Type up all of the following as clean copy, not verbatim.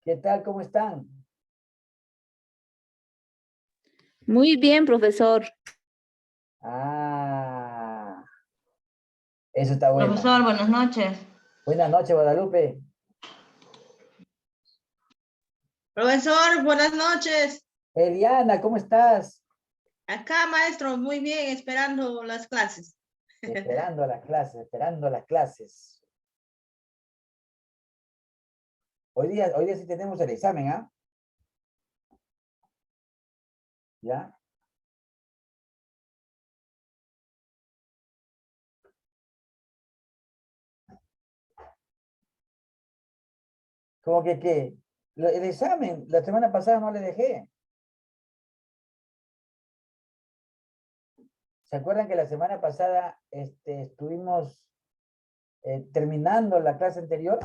¿Qué tal? ¿Cómo están? Muy bien, profesor. Ah, eso está bueno. Profesor, buenas noches. Buenas noches, Guadalupe. Profesor, buenas noches. Eliana, ¿cómo estás? Acá, maestro, muy bien, esperando las clases. Esperando las clases, esperando las clases. Hoy día sí tenemos el examen, ¿ah? ¿Ya? ¿Cómo que qué? El examen, la semana pasada no le dejé. ¿Se acuerdan que la semana pasada estuvimos terminando la clase anterior?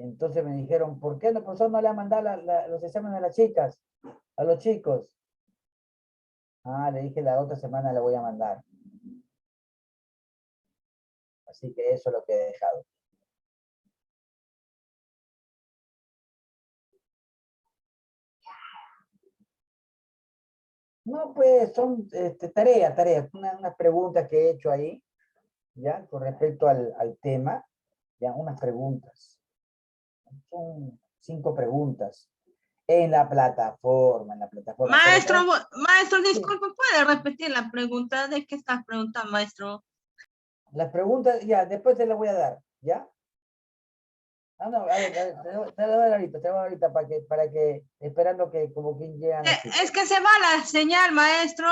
Entonces me dijeron, ¿por qué el profesor no le ha mandado los exámenes a las chicas, a los chicos? Ah, le dije la otra semana le voy a mandar. Así que eso es lo que he dejado. No, pues son tareas, unas preguntas que he hecho ahí, ¿ya? Con respecto al tema, ¿ya? Unas preguntas. Son 5 preguntas en la plataforma. Maestro, maestro, Sí, disculpe, ¿puede repetir la pregunta? ¿De qué estás preguntando, maestro? las preguntas, ya, después te las voy a dar, ¿ya? Ah, no, a ver, te lo doy ahorita esperando que como quien llegan las chicas. Es que se va la señal, maestro,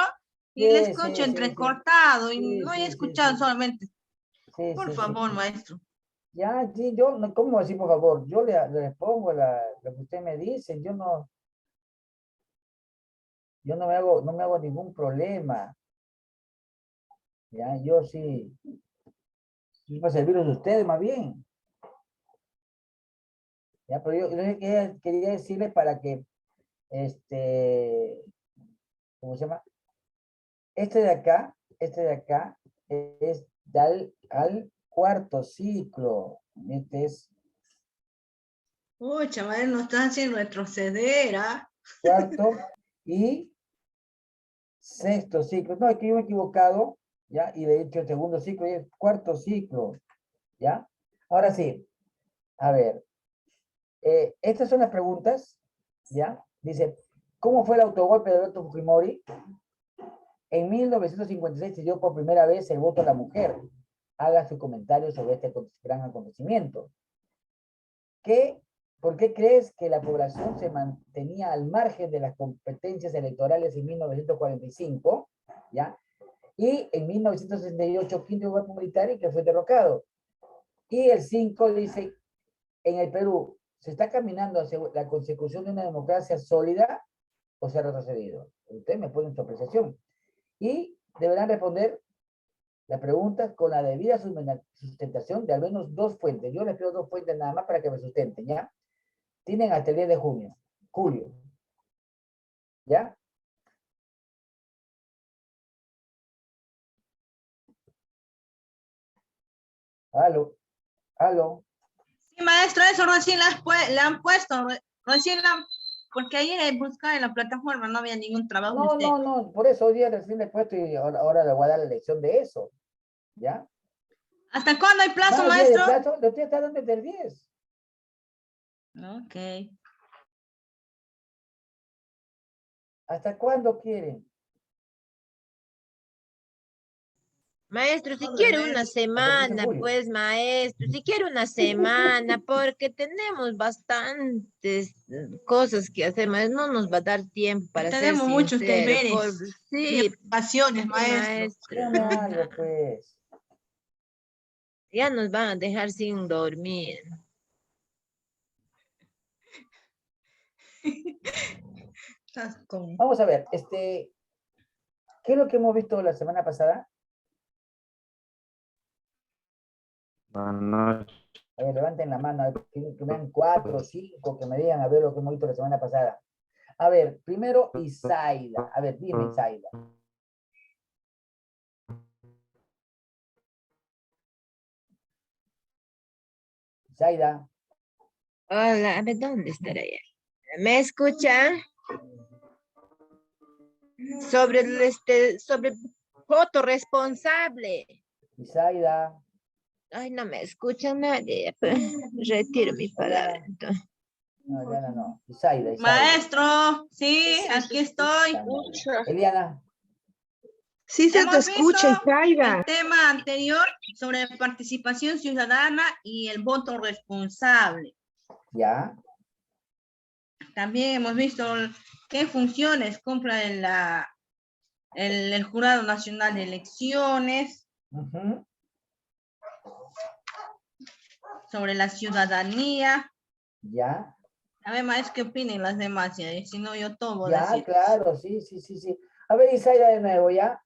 y le Sí, escucho sí, sí, sí. entrecortado, y Sí, no he sí, sí, escuchado sí. solamente. Sí, Por sí, sí, favor, sí. maestro. Ya, sí, yo, ¿cómo así, por favor? Yo le pongo lo que usted me dice, yo no me hago ningún problema. Ya, yo sí, sí para servirles a ustedes más bien. Ya, pero yo quería decirles para que, este, ¿cómo se llama? Este de acá es al cuarto ciclo. Este es Pucha, maestro, nos están haciendo retroceder, ¿ah? cuarto y sexto ciclo. No, es que yo me he equivocado, ¿ya? Y de hecho el segundo ciclo y el cuarto ciclo, ¿ya? Ahora sí, a ver, estas son las preguntas, ¿ya? Dice, ¿cómo fue el autogolpe de Alberto Fujimori? En 1956 se dio por primera vez el voto a la mujer. Haga su comentario sobre este gran acontecimiento. ¿Por qué crees que la población se mantenía al margen de las competencias electorales en 1945? ¿Ya? Y en 1968, quinto golpe militar y que fue derrocado. Y el 5 dice, en el Perú, ¿se está caminando hacia la consecución de una democracia sólida o se ha retrocedido? Ustedes me ponen su apreciación. Y deberán responder la pregunta con la debida sustentación de al menos 2 fuentes. Yo les pido 2 fuentes nada más para que me sustenten, ¿ya? Tienen hasta el 10 de julio, ¿ya? Aló, aló. Sí, maestro, eso recién le han puesto, recién porque ayer buscaba en la plataforma, no había ningún trabajo de No, usted. no, no, por eso hoy día recién le he puesto y ahora le voy a dar la lección de eso, ¿ya? ¿Hasta cuándo hay plazo, Más días de maestro? plazo, le estoy dando desde el 10. Ok. ¿Hasta cuándo quieren? Maestro, si Joder, quiere una maestro. Hasta el 10 de semana, julio. pues, maestro, si quiere una semana, porque tenemos bastantes cosas que hacer, maestro, no nos va a dar tiempo, para ser Tenemos muchos sincero, deberes y sí, ocupaciones, sí, maestro. maestro, Dígame algo, pues. ya nos van a dejar sin dormir. Estás con... Vamos a ver, ¿qué es lo que hemos visto la semana pasada? Buenas noches. A ver, levanten la mano, a ver, que me den 4 o 5, que me digan a ver lo que hemos visto la semana pasada. A ver, primero Isaida. A ver, dime Isaida. Zaida. Hola, a ver, ¿dónde estará ella? ¿Me escucha? Sobre sobre voto responsable. Zaida. Ay, no me escucha nadie. Retiro mi palabra. entonces. No, Eliana no. Zaida. Maestro, sí, aquí estoy. Eliana. Sí se te Hemos escucha, visto Isaida. el tema anterior sobre participación ciudadana y el voto responsable. Ya. También hemos visto qué funciones cumple el Jurado Nacional de Elecciones, Ujú. sobre la ciudadanía. Ya. A ver, maestro, ¿qué opinen las demás? Ya, si no, yo todo voy a Ya, decir. claro, sí, sí, sí, sí. A ver, Isaida de nuevo, ¿ya?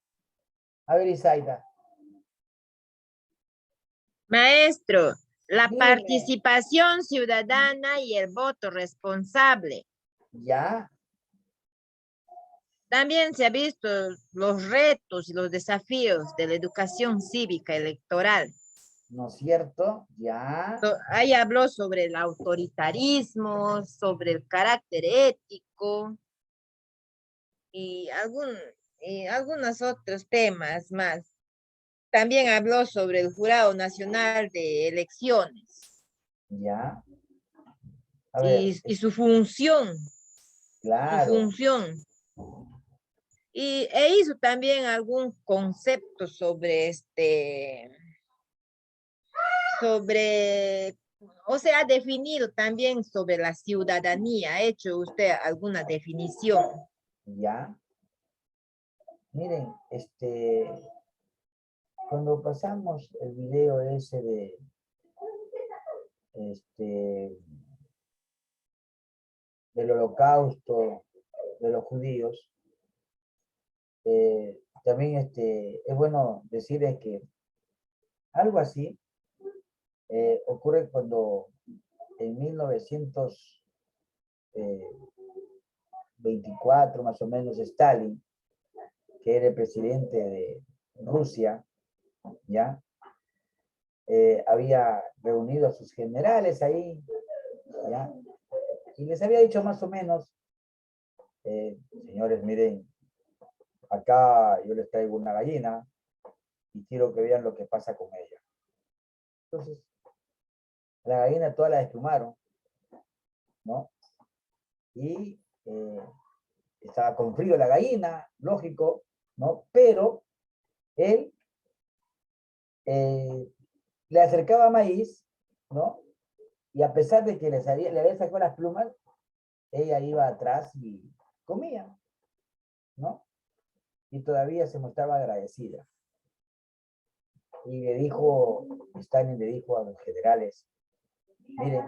A ver, Isaida. Maestro, la Dime. participación ciudadana y el voto responsable. Ya. También se ha visto los retos y los desafíos de la educación cívica electoral. ¿No es cierto? Ya. Ahí habló sobre el autoritarismo, sobre el carácter ético y algunos otros temas más. También habló sobre el Jurado Nacional de Elecciones Ya. A ver. y su función, Claro. E hizo también algún concepto sobre o sea, ha definido también sobre la ciudadanía. ¿Ha hecho usted alguna definición? Ya. Miren, cuando pasamos el video ese del holocausto de los judíos, también es bueno decirles que algo así ocurre cuando en 1924 más o menos Stalin, que era el presidente de Rusia, ¿ya? Había reunido a sus generales ahí, ¿ya? Y les había dicho más o menos, señores, miren, acá yo les traigo una gallina y quiero que vean lo que pasa con ella. Entonces, la gallina toda la desplumaron, ¿no? Y estaba con frío la gallina, lógico, ¿no? Pero él le acercaba maíz, ¿no? Y a pesar de que le había sacado las plumas, ella iba atrás y comía, ¿no? Y todavía se mostraba agradecida. Y Stalin le dijo a los generales, miren,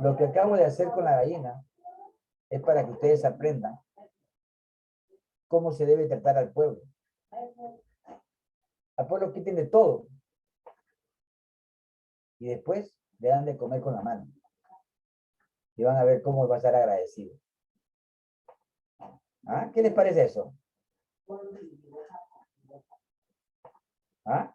lo que acabo de hacer con la gallina es para que ustedes aprendan cómo se debe tratar al pueblo. Al pueblo quiten de todo. Y después le dan de comer con la mano. Y van a ver cómo va a estar agradecido. ¿Ah? ¿Qué les parece eso? ¿Ah?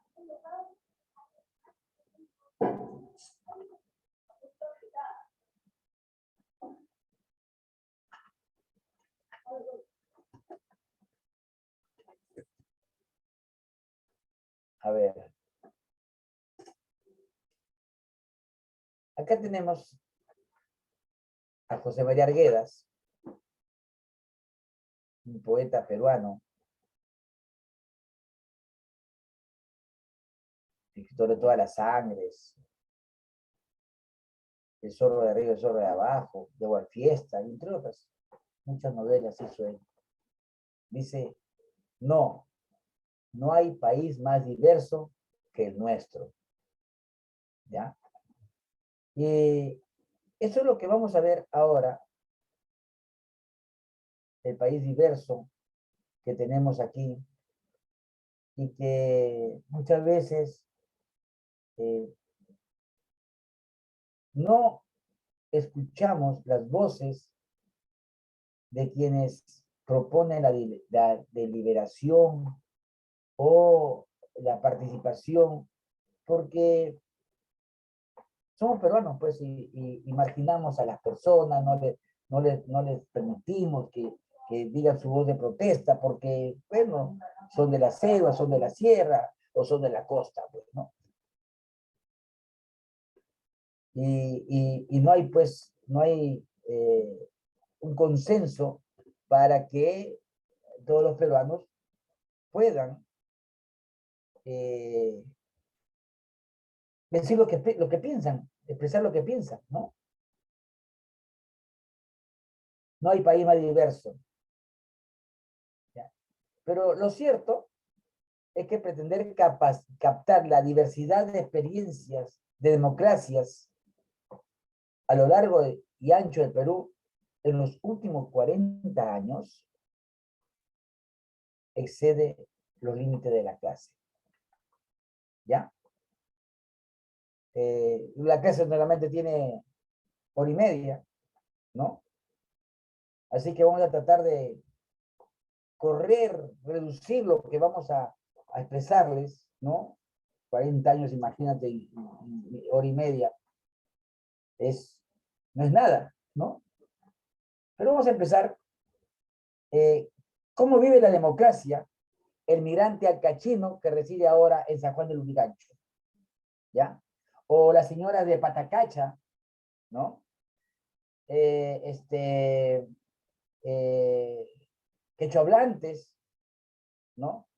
A ver. Acá tenemos a José María Arguedas, un poeta peruano, escritor de todas las sangres, El zorro de arriba, el zorro de abajo, de Fiesta, entre otras muchas novelas hizo él. Dice, no hay país más diverso que el nuestro. ¿Ya? Y eso es lo que vamos a ver ahora, el país diverso que tenemos aquí y que muchas veces no escuchamos las voces de quienes proponen la deliberación o la participación, porque somos peruanos, pues, y marginamos a las personas, no les permitimos que digan su voz de protesta, porque, bueno, son de la selva, son de la sierra, o son de la costa, pues, ¿no? Y no hay, pues, un consenso para que todos los peruanos puedan decir lo que piensan, expresar lo que piensan, ¿no? No hay país más diverso. ¿Ya? Pero lo cierto es que pretender captar la diversidad de experiencias, de democracias, a lo largo y ancho del Perú, en los últimos 40 años, excede los límites de la clase. ¿Ya? La clase normalmente tiene hora y media, ¿no? Así que vamos a tratar de reducir lo que vamos a expresarles, ¿no? 40 años, imagínate, hora y media, no es nada, ¿no? Pero vamos a empezar. ¿Cómo vive la democracia el migrante alcachino que reside ahora en San Juan del Lurigancho? ¿Ya? O la señora de Patacacha, ¿no? Quechohablantes, ¿no?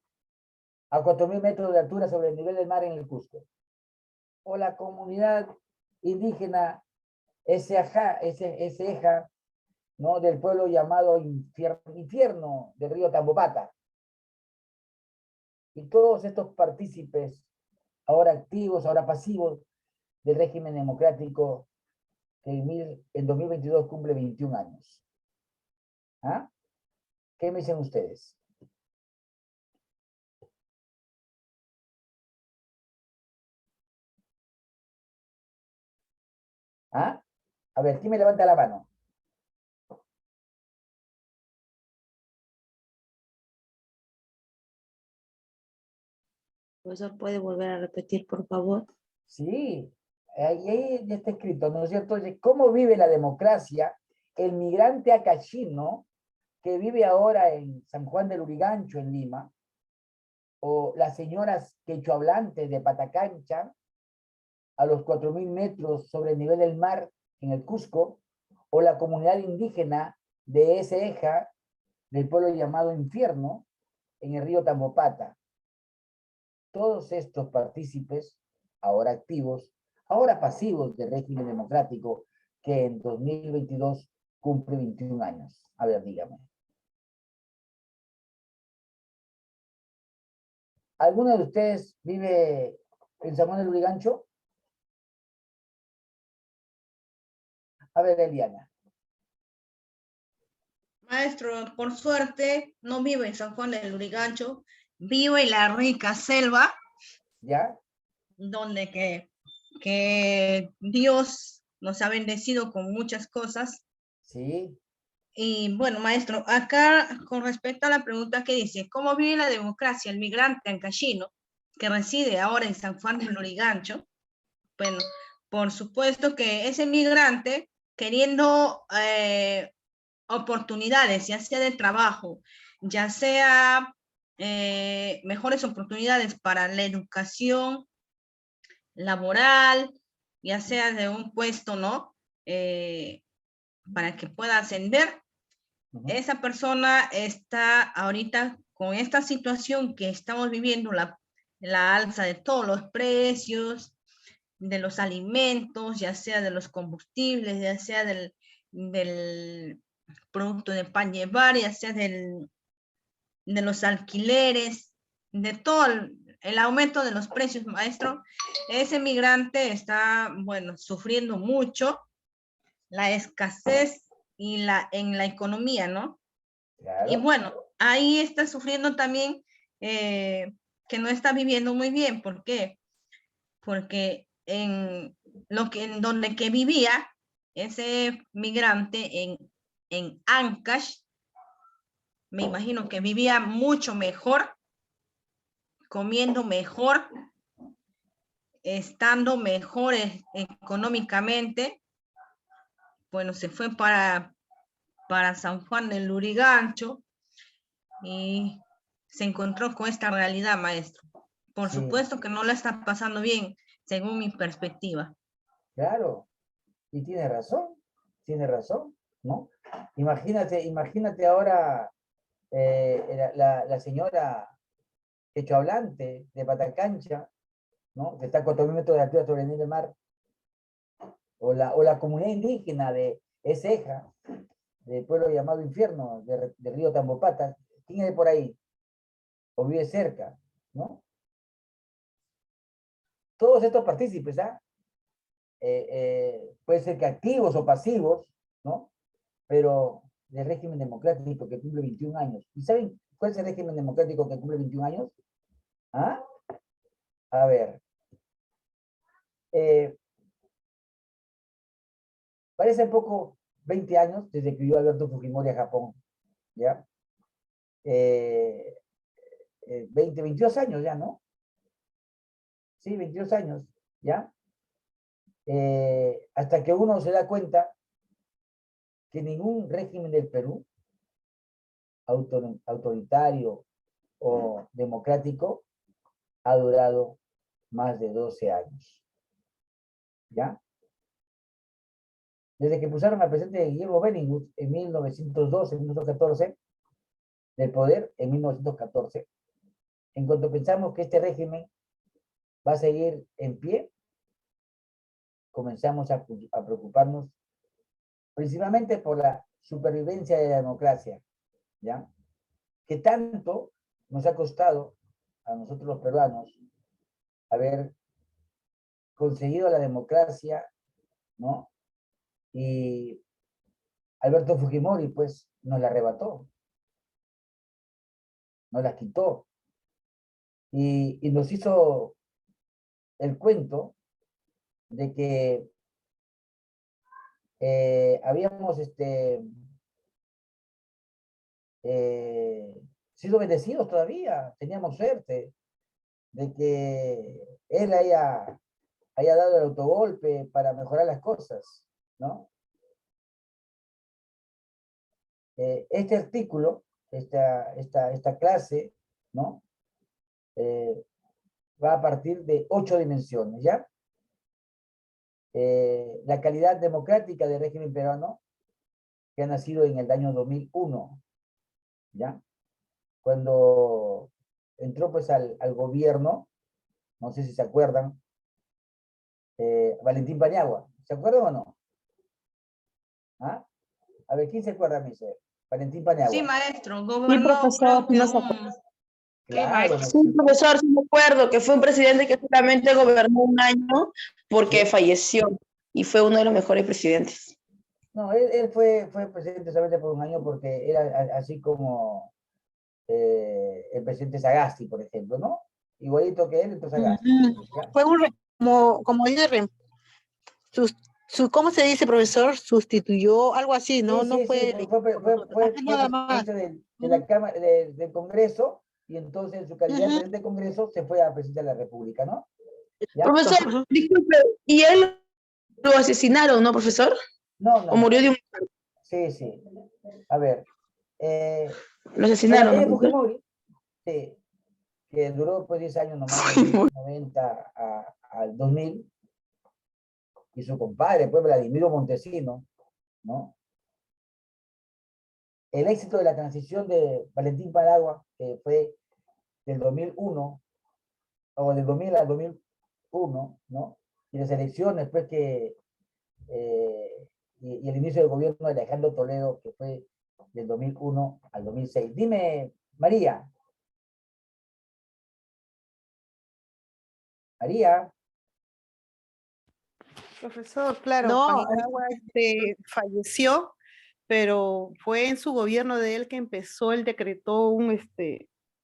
A 4.000 metros de altura sobre el nivel del mar en el Cusco. O la comunidad indígena Eseja, ¿no? Del pueblo llamado Infierno del río Tambopata. Y todos estos partícipes, ahora activos, ahora pasivos, del régimen democrático que en 2022 cumple 21 años. ¿Ah? ¿Qué me dicen ustedes? ¿Ah? A ver, ¿quién me levanta la mano? Profesor, ¿puede volver a repetir, por favor? Sí, ahí ya está escrito, ¿no es cierto? ¿Cómo vive la democracia el migrante acachino que vive ahora en San Juan del Lurigancho, en Lima, o las señoras quechohablantes de Patacancha, a los 4.000 metros sobre el nivel del mar en el Cusco, o la comunidad indígena de Eseja, del pueblo llamado Infierno, en el río Tambopata? Todos estos partícipes, ahora activos, ahora pasivos del régimen democrático, que en 2022 cumple 21 años. A ver, dígame. ¿Alguno de ustedes vive en San Juan del Lurigancho? A ver, Eliana. Maestro, por suerte, no vivo en San Juan del Lurigancho, vivo en la rica selva, ¿Ya? donde que Dios nos ha bendecido con muchas cosas. Sí. Y bueno, maestro, acá con respecto a la pregunta que dice, ¿cómo vive la democracia el migrante ancashino que reside ahora en San Juan del Lurigancho? Bueno, por supuesto que ese migrante, queriendo oportunidades, ya sea de trabajo, ya sea mejores oportunidades para la educación laboral, ya sea de un puesto, ¿no? Para que pueda ascender. Esa persona está ahorita con esta situación que estamos viviendo, la alza de todos los precios, de los alimentos, ya sea de los combustibles, ya sea del producto de pan llevar, ya sea de los alquileres, de todo el aumento de los precios, maestro. Ese migrante está, bueno, sufriendo mucho la escasez y en la economía, ¿no? Claro. Y bueno, ahí está sufriendo también que no está viviendo muy bien. ¿Por qué? Porque en donde que vivía ese migrante en Ancash, me imagino que vivía mucho mejor, comiendo mejor, estando mejores económicamente, bueno, se fue para San Juan del Lurigancho y se encontró con esta realidad, maestro. Por Sí. supuesto que no la está pasando bien, según mi perspectiva. Claro, y tiene razón, ¿no? Imagínate ahora la señora quechohablante de Patacancha, ¿no? Que está a 4.000 metros de altura sobre el nivel del mar, o la comunidad indígena de Eceja, del pueblo llamado Infierno, de Río Tambopata. ¿Quién es de por ahí? O vive cerca, ¿no? Todos estos partícipes, ¿ah? Puede ser que activos o pasivos, ¿no? Pero del régimen democrático que cumple 21 años. ¿Y saben cuál es el régimen democrático que cumple 21 años? ¿Ah? A ver. Parece poco 20 años desde que huyó Alberto Fujimori a Japón, ¿ya? 22 años ya, ¿no? Sí, 22 años, ¿ya? Hasta que uno se da cuenta que ningún régimen del Perú, autoritario o democrático, ha durado más de 12 años, ¿ya? Desde que pusieron al presidente Guillermo Benningus en 1912, 1914, del poder en 1914, en cuanto pensamos que este régimen va a seguir en pie, comenzamos a preocuparnos principalmente por la supervivencia de la democracia, ¿ya? Que tanto nos ha costado a nosotros los peruanos haber conseguido la democracia, ¿no? Y Alberto Fujimori, pues, nos la arrebató, nos la quitó, y nos hizo el cuento de que habíamos sido bendecidos todavía, teníamos suerte de que él haya dado el autogolpe para mejorar las cosas, ¿no? Este artículo, esta clase, ¿no? Va a partir de 8 dimensiones, ¿ya? La calidad democrática del régimen peruano, que ha nacido en el año 2001, ¿ya? Cuando entró pues al gobierno, no sé si se acuerdan, Valentín Paniagua, ¿se acuerdan o no? ¿Ah? A ver, ¿quién se acuerda, Miser? Valentín Paniagua. Sí, maestro, Sí, gobernó profesor, creo que no se acuerda. ¿Qué, Claro, maestro? ¿no? Sí, profesor, sí me acuerdo que fue un presidente que solamente gobernó un año porque Sí. falleció y fue uno de los mejores presidentes. No, él fue presidente solamente por un año porque era así como el presidente Sagasti, por ejemplo, ¿no? Igualito que él, entonces Sagasti. ¿Ya? Fue como dice, ¿cómo se dice, profesor? Sustituyó, algo así, ¿no? Sí, No sí, sí, fue fue nada más. presidente de la Cámara, del Congreso, y entonces en su calidad de presidente del Congreso se fue a presidente de la República, ¿no? ¿Ya? Profesor, disculpe, ¿y él lo asesinaron, no, profesor? No, ¿O no. murió de un... Sí, sí. A ver. Lo asesinaron, Ella ¿no, profesor? Fujimori, sí, que duró pues 10 años nomás, de 1990 al 2000, y su compadre, pues Vladimiro Montesino, ¿no? El éxito de la transición de Valentín Paniagua, que fue del 2001, o del 2000 al 2001, ¿no? Y las elecciones, pues y el inicio del gobierno de Alejandro Toledo, que fue del 2001 al 2006. Dime, María. María. Profesor, claro, No, Paniagua falleció, pero fue en su gobierno de él que empezó, él decretó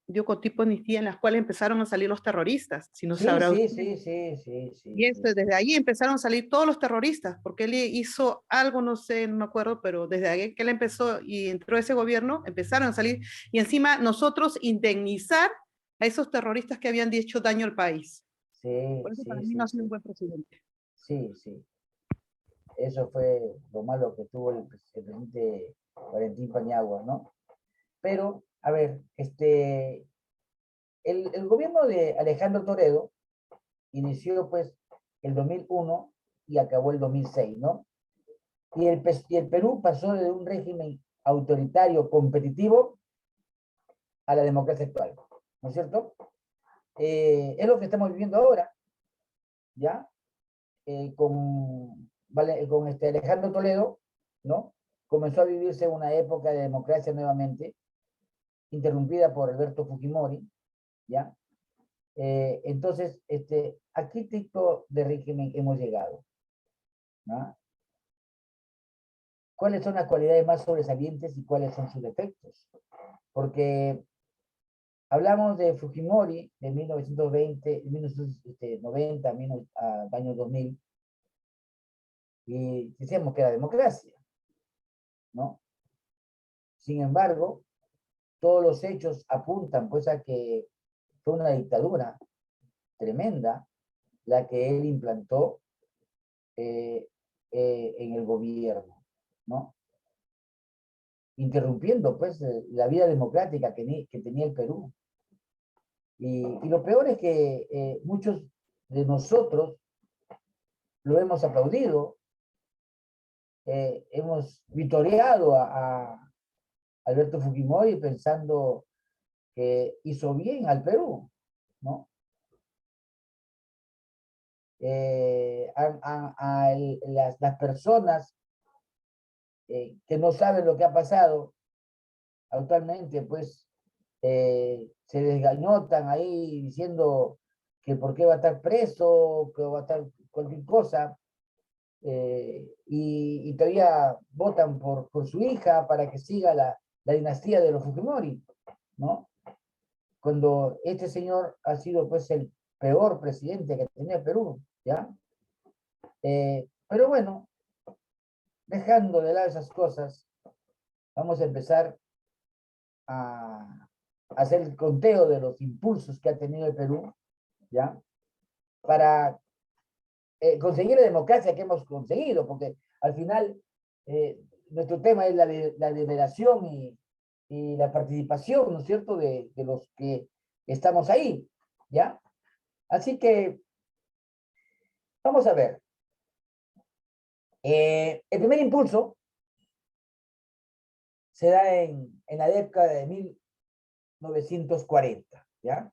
dio con tipo de amnistía en las cuales empezaron a salir los terroristas, si no Sí, sabrá sí, usted. sí. Y desde ahí empezaron a salir todos los terroristas, porque él hizo algo, no sé, no me acuerdo, pero desde ahí que él empezó y entró ese gobierno, empezaron a salir, y encima nosotros indemnizar a esos terroristas que habían hecho daño al país. Sí, Por eso para sí, mí no sí, ha sido un sí, buen presidente. sí, sí. Eso fue lo malo que tuvo el presidente Valentín Paniagua, ¿no? Pero, a ver, el gobierno de Alejandro Toledo inició pues el 2001 y acabó el 2006, ¿no? Y el Perú pasó de un régimen autoritario competitivo a la democracia actual, ¿no es cierto? Es lo que estamos viviendo ahora, ¿ya? Con Alejandro Toledo, ¿no? Comenzó a vivirse una época de democracia nuevamente, interrumpida por Alberto Fujimori, ¿ya? Entonces, ¿a qué tipo de régimen hemos llegado? ¿No? ¿Cuáles son las cualidades más sobresalientes y cuáles son sus defectos? Porque hablamos de Fujimori de 1920, 1990, año 2000, y decíamos que era democracia, ¿no? Sin embargo, todos los hechos apuntan pues a que fue una dictadura tremenda la que él implantó en el gobierno, ¿no? Interrumpiendo pues la vida democrática que tenía el Perú. Y lo peor es que muchos de nosotros lo hemos aplaudido, hemos vitoreado a Alberto Fujimori pensando que hizo bien al Perú, ¿no? Las personas que no saben lo que ha pasado actualmente, pues se desgañotan ahí diciendo que por qué va a estar preso, que va a estar cualquier cosa, y todavía votan por su hija para que siga la dinastía de los Fujimori, ¿no? Cuando este señor ha sido pues el peor presidente que tenía Perú, ¿ya? Pero bueno, dejando de lado esas cosas, vamos a empezar a hacer el conteo de los impulsos que ha tenido el Perú, ¿ya? Para conseguir la democracia que hemos conseguido, porque al final nuestro tema es la liberación y la participación, ¿no es cierto?, de los que estamos ahí, ¿ya? Así que, vamos a ver. El primer impulso se da en la década de 1940, ¿ya?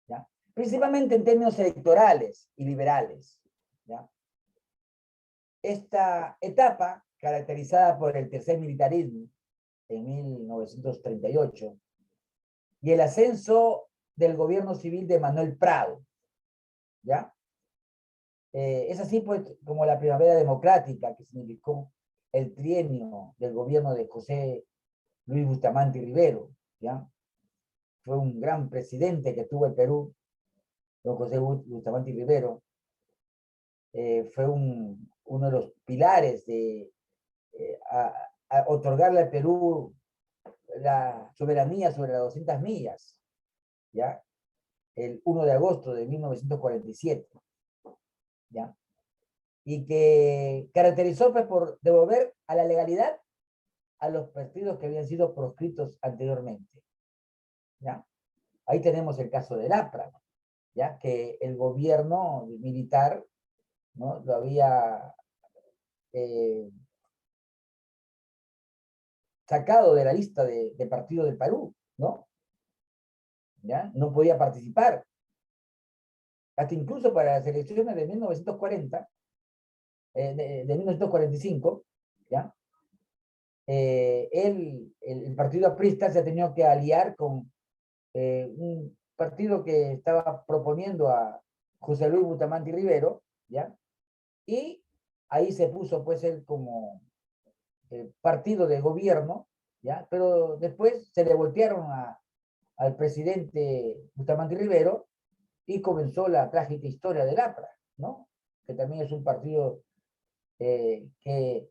¿Ya? Principalmente en términos electorales y liberales, ¿ya? Esta etapa, caracterizada por el tercer militarismo en 1938 y el ascenso del gobierno civil de Manuel Prado, ¿ya? Es así pues como la primavera democrática, que significó el trienio del gobierno de José Luis Bustamante Rivero, ¿ya? Fue un gran presidente que tuvo el Perú, don José Bustamante Rivero. Fue uno de los pilares de a otorgarle al Perú la soberanía sobre las 200 millas, ¿ya? El 1 de agosto de 1947, ¿ya? Y que caracterizó pues, por devolver a la legalidad a los partidos que habían sido proscritos anteriormente, ¿ya? Ahí tenemos el caso del APRA, ¿ya? Que el gobierno militar, ¿no?, lo había sacado de la lista de partido del Perú, ¿no? ¿Ya? No podía participar. Hasta incluso para las elecciones de 1940, de 1945, ¿ya? El partido aprista se ha tenido que aliar con un partido que estaba proponiendo a José Luis Bustamante Rivero, ¿ya? Y ahí se puso pues él como partido de gobierno, ¿ya? Pero después se le voltearon al presidente Bustamante Rivero y comenzó la trágica historia del APRA, ¿no? Que también es un partido que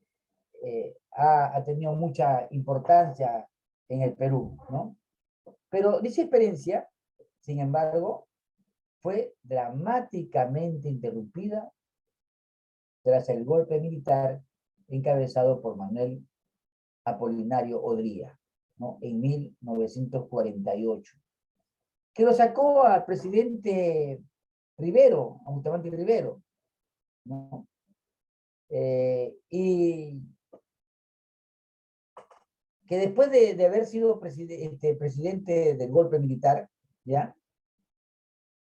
ha tenido mucha importancia en el Perú, ¿no? Pero dicha experiencia, sin embargo, fue dramáticamente interrumpida tras el golpe militar encabezado por Manuel Apolinario Odría, ¿no? En 1948, que lo sacó al presidente Rivero, a Bustamante Rivero, ¿no? Y que después de haber sido presidente del golpe militar, ¿ya?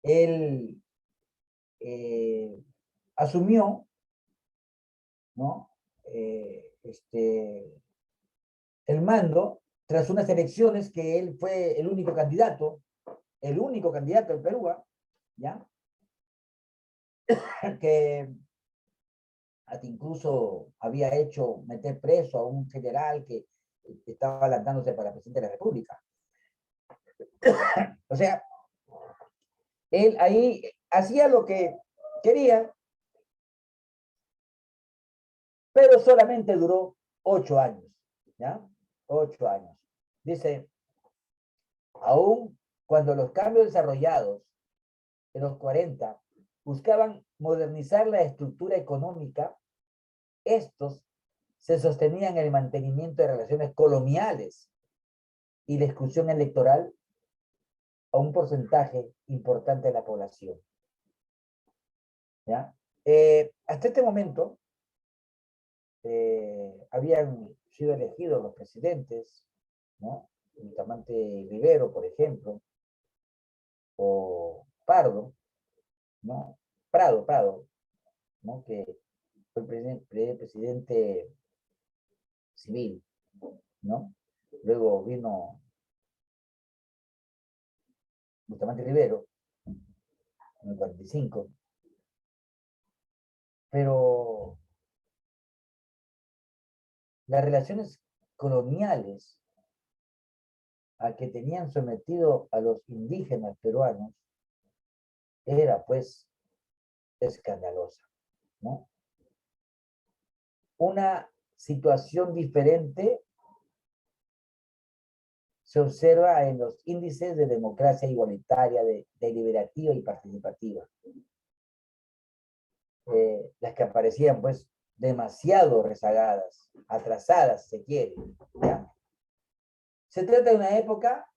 Él asumió, ¿no? El mando tras unas elecciones que él fue el único candidato del Perú, ¿ya? Que hasta incluso había hecho meter preso a un general que estaba lanzándose para presidente de la República. O sea, él ahí hacía lo que quería, pero solamente duró 8 años, ¿ya? 8 años. Dice, aún cuando los cambios desarrollados en los 40 buscaban modernizar la estructura económica, estos se sostenían en el mantenimiento de relaciones coloniales y la exclusión electoral a un porcentaje importante de la población. ¿Ya? Hasta este momento habían sido elegidos los presidentes, ¿no? Bustamante Rivero, por ejemplo, o Pardo, ¿no? Prado, ¿no? Que fue el presidente civil, ¿no? Luego vino Bustamante Rivero, en el 45, pero las relaciones coloniales a que tenían sometido a los indígenas peruanos era pues escandalosa, ¿no? Una situación diferente se observa en los índices de democracia igualitaria, deliberativa y participativa. Las que aparecían pues demasiado rezagadas, atrasadas, si se quiere, ¿ya? Se trata de una época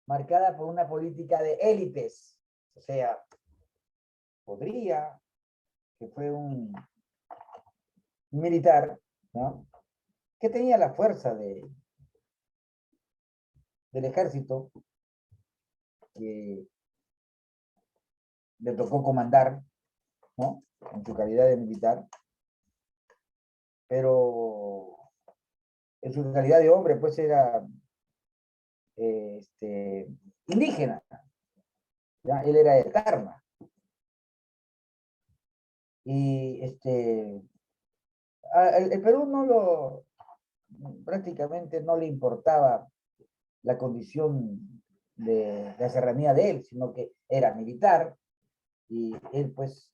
marcada por una política de élites, o sea, Odría, que fue un militar, ¿no? Que tenía la fuerza del ejército, que le tocó comandar, ¿no? En su calidad de militar, pero en su calidad de hombre, pues era indígena, ¿ya? Él era de Tarma. Y el Perú prácticamente no le importaba la condición de la serranía de él, sino que era militar, y él pues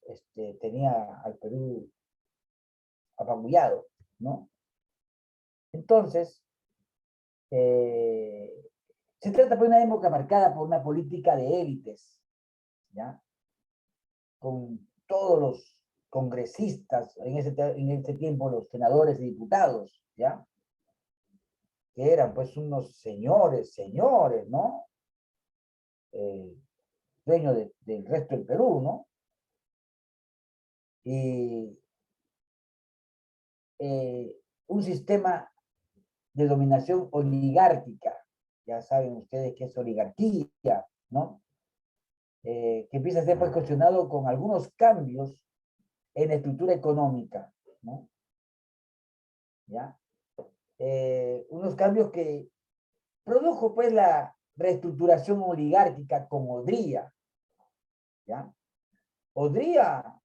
tenía al Perú apabullado, ¿no? Entonces, se trata de una época marcada por una política de élites, ¿ya? Con todos los congresistas, en ese tiempo los senadores y diputados, ¿ya? Que eran pues unos señores, ¿no? Dueños del resto del Perú, ¿no? Y un sistema de dominación oligárquica, ya saben ustedes qué es oligarquía, ¿no? Que empieza a ser pues cuestionado con algunos cambios en la estructura económica, ¿no? ¿Ya? Unos cambios que produjo pues la reestructuración oligárquica con Odría, ¿ya? Odría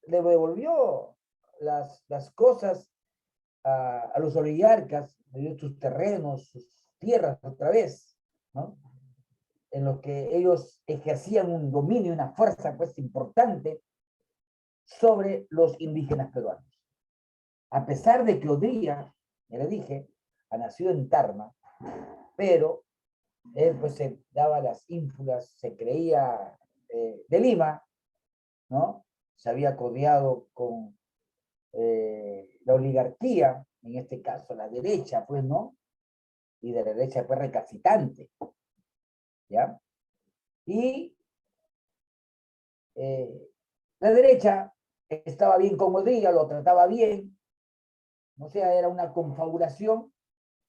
le devolvió las cosas a los oligarcas, le dio sus terrenos, sus tierras otra vez, ¿no? En los que ellos ejercían un dominio, una fuerza pues importante sobre los indígenas peruanos. A pesar de que Odría, ya le dije, ha nacido en Tarma, pero él pues se daba las ínfulas, se creía de Lima, ¿no? Se había codeado con la oligarquía, en este caso la derecha, pues, ¿no? Y de la derecha, pues, recalcitrante, ¿ya? Y la derecha estaba bien con Odría, lo trataba bien, o sea, era una confabulación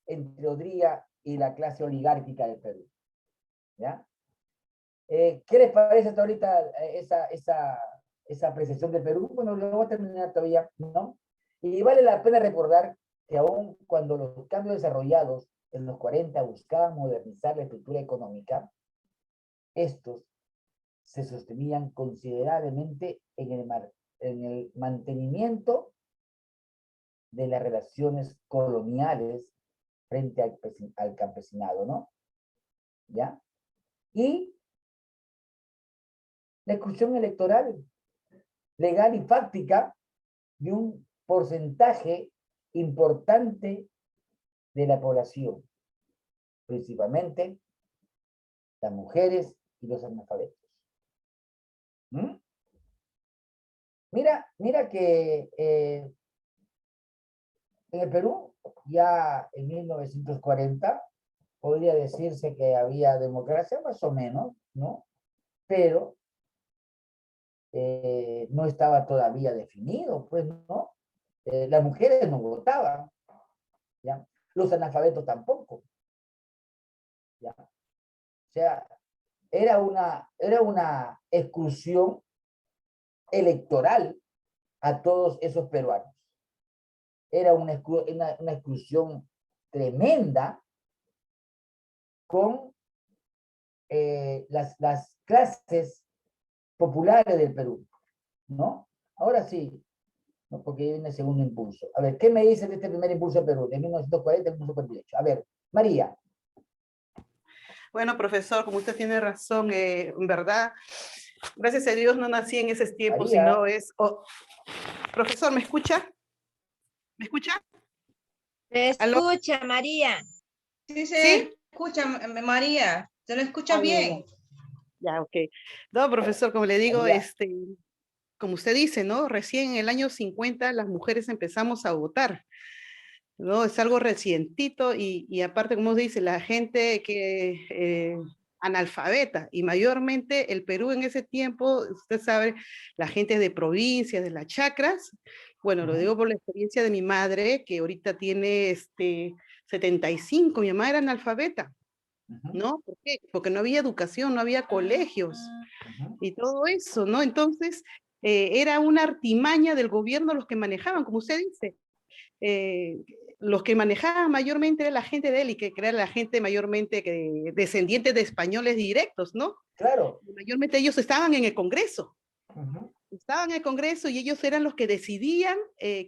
entre Odría y la clase oligárquica del Perú, ¿ya? ¿Qué les parece hasta ahorita esa apreciación del Perú? Bueno, lo voy a terminar todavía, ¿no? Y vale la pena recordar que aún cuando los cambios desarrollados en los 40 buscaban modernizar la estructura económica, estos se sostenían considerablemente en el mantenimiento de las relaciones coloniales frente al campesinado, ¿no? ¿Ya? Y la exclusión electoral, legal y fáctica de un porcentaje importante de la población, principalmente las mujeres y los analfabetos. ¿Mm? Mira que en el Perú, ya en 1940, podría decirse que había democracia, más o menos, ¿no? Pero no estaba todavía definido, pues, ¿no? Las mujeres no votaban, ¿ya? Los analfabetos tampoco, ¿ya? O sea, era una exclusión electoral a todos esos peruanos. Era una exclusión tremenda con las clases populares del Perú, ¿no? Ahora sí, ¿no? Porque viene el segundo impulso. A ver, ¿qué me dice de este primer impulso de Perú, de 1940 a 1948? A ver, María. Bueno, profesor, como usted tiene razón, en verdad, gracias a Dios no nací en esos tiempos, María. sino es... Profesor, ¿me escucha? ¿Me escucha? Te ¿Aló? escucha, María. Sí, se ¿Sí? escucha, María. Se lo escucha bien. Ya, ok. No, profesor, como le digo, María. como usted dice, ¿no? Recién en el año 50 las mujeres empezamos a votar, ¿no? Es algo recientito y aparte, como dice, la gente que analfabeta y mayormente el Perú en ese tiempo, usted sabe, la gente de provincias, de las chacras, bueno, lo digo por la experiencia de mi madre, que ahorita tiene 75, mi mamá era analfabeta, ¿no? ¿Por qué? Porque no había educación, no había colegios y todo eso, ¿no? Entonces, era una artimaña del gobierno los que manejaban, como usted dice. Los que manejaban mayormente era la gente de élite, que era la gente mayormente descendiente de españoles directos, ¿no? Claro. Y mayormente ellos estaban en el Congreso. Estaban en el Congreso y ellos eran los que decidían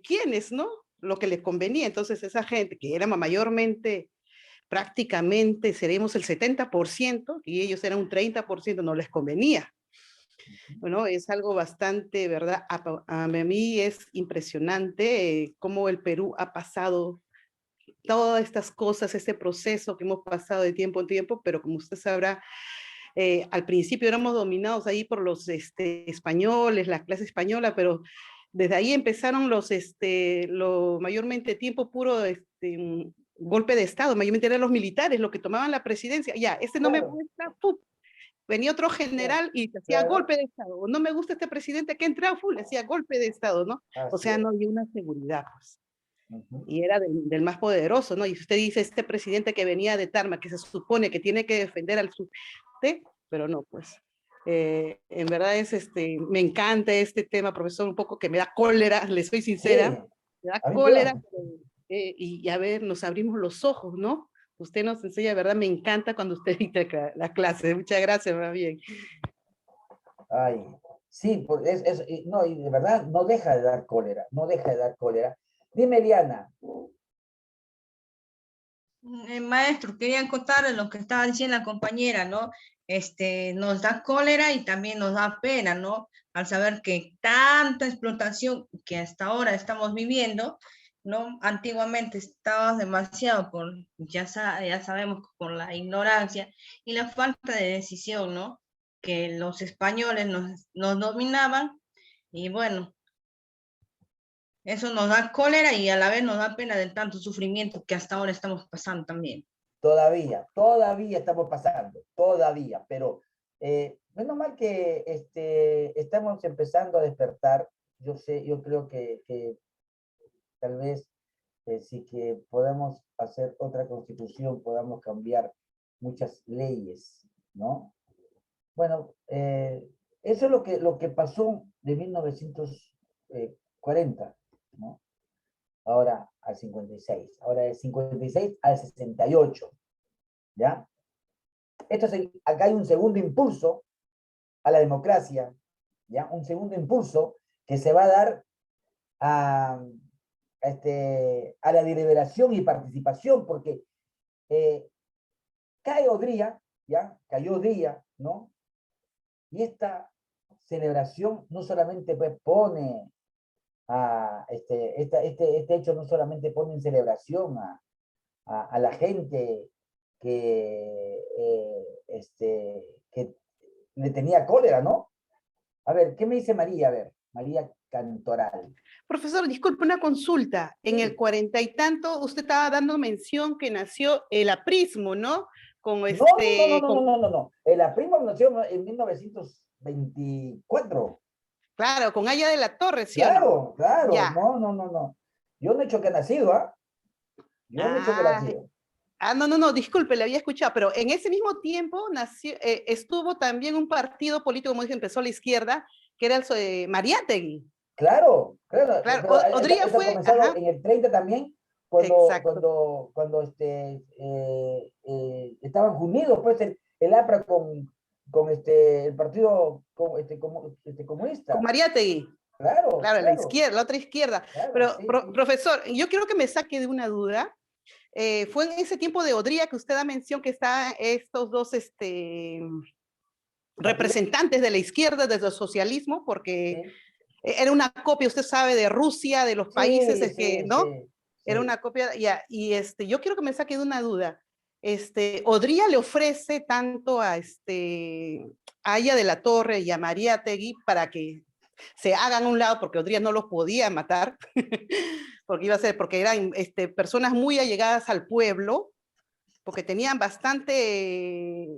quiénes, ¿no? Lo que les convenía. Entonces, esa gente que era mayormente prácticamente seremos el 70% y ellos eran un 30%, no les convenía. Bueno, es algo bastante, ¿verdad? A mí es impresionante cómo el Perú ha pasado todas estas cosas, este proceso que hemos pasado de tiempo en tiempo, pero como usted sabrá, al principio éramos dominados ahí por los españoles, la clase española, pero desde ahí empezaron lo mayormente tiempo puro, golpe de Estado, mayormente eran los militares los que tomaban la presidencia. Ya, no me gusta, ¡pum! Venía otro general y hacía golpe de Estado. O no me gusta este presidente que ha entrado, le hacía golpe de Estado, ¿no? O sea, no había una seguridad, pues. Y era del más poderoso, ¿no? Y usted dice, este presidente que venía de Tarma, que se supone que tiene que defender al sur, pero no, pues. En verdad me encanta este tema, profesor, un poco que me da cólera, le soy sincera, me da cólera, y a ver, nos abrimos los ojos, ¿no? Usted nos enseña, ¿verdad? Me encanta cuando usted dicta la clase. Muchas gracias, más bien. Ay, sí, no, y de verdad no deja de dar cólera, no deja de dar cólera. Dime, Eliana. Maestro, quería contarle lo que estaba diciendo la compañera, ¿no? Nos da cólera y también nos da pena, ¿no? Al saber que tanta explotación que hasta ahora estamos viviendo, ¿no? Antiguamente estaba demasiado ya sabemos, por la ignorancia y la falta de decisión, ¿no? que los españoles nos dominaban, y bueno, eso nos da cólera y a la vez nos da pena de tanto sufrimiento que hasta ahora estamos pasando también. Todavía estamos pasando, todavía, pero menos mal que estamos empezando a despertar. Yo creo que tal vez sí que podamos hacer otra constitución, podamos cambiar muchas leyes, ¿no? Bueno, eso es lo que pasó de 1940, ¿no? Ahora al 56, ahora del 56 al 68, ¿ya? Acá hay un segundo impulso a la democracia, ¿ya? Un segundo impulso que se va a dar a la deliberación y participación, porque cae Odría, ¿ya? Cayó Odría, ¿no? Y esta celebración no solamente pues, pone a este hecho no solamente pone en celebración a la gente que le tenía cólera, ¿no? A ver, ¿qué me dice María? A ver, María Cantoral. Profesor, disculpe, una consulta. En el 40 y tanto, usted estaba dando mención que nació el aprismo, ¿no? Con No, el aprismo nació en 1924. Claro, con Aya de la Torre, ¿sí o no? Claro. Ya. No. Yo no he hecho que ha nacido, ¿ah? Yo no he hecho que ha nacido. No, disculpe, le había escuchado, pero en ese mismo tiempo estuvo también un partido político, como dije, empezó a la izquierda, que era el de Mariátegui. Claro. Odría eso fue... comenzado en el 30 también, cuando estaban unidos, pues, el APRA con el partido comunista. Con Mariátegui. Claro. La izquierda, la otra izquierda. Claro, pero, sí. Profesor, yo quiero que me saque de una duda. Fue en ese tiempo de Odría que usted da mención que están estos dos representantes de la izquierda, desde el socialismo, porque era una copia, usted sabe, de Rusia, de los países, ¿no? Sí. Era una copia, y yo quiero que me saque de una duda. Odría le ofrece tanto a Aya de la Torre y a Mariátegui para que se hagan a un lado, porque Odría no los podía matar, porque eran personas muy allegadas al pueblo, porque tenían bastante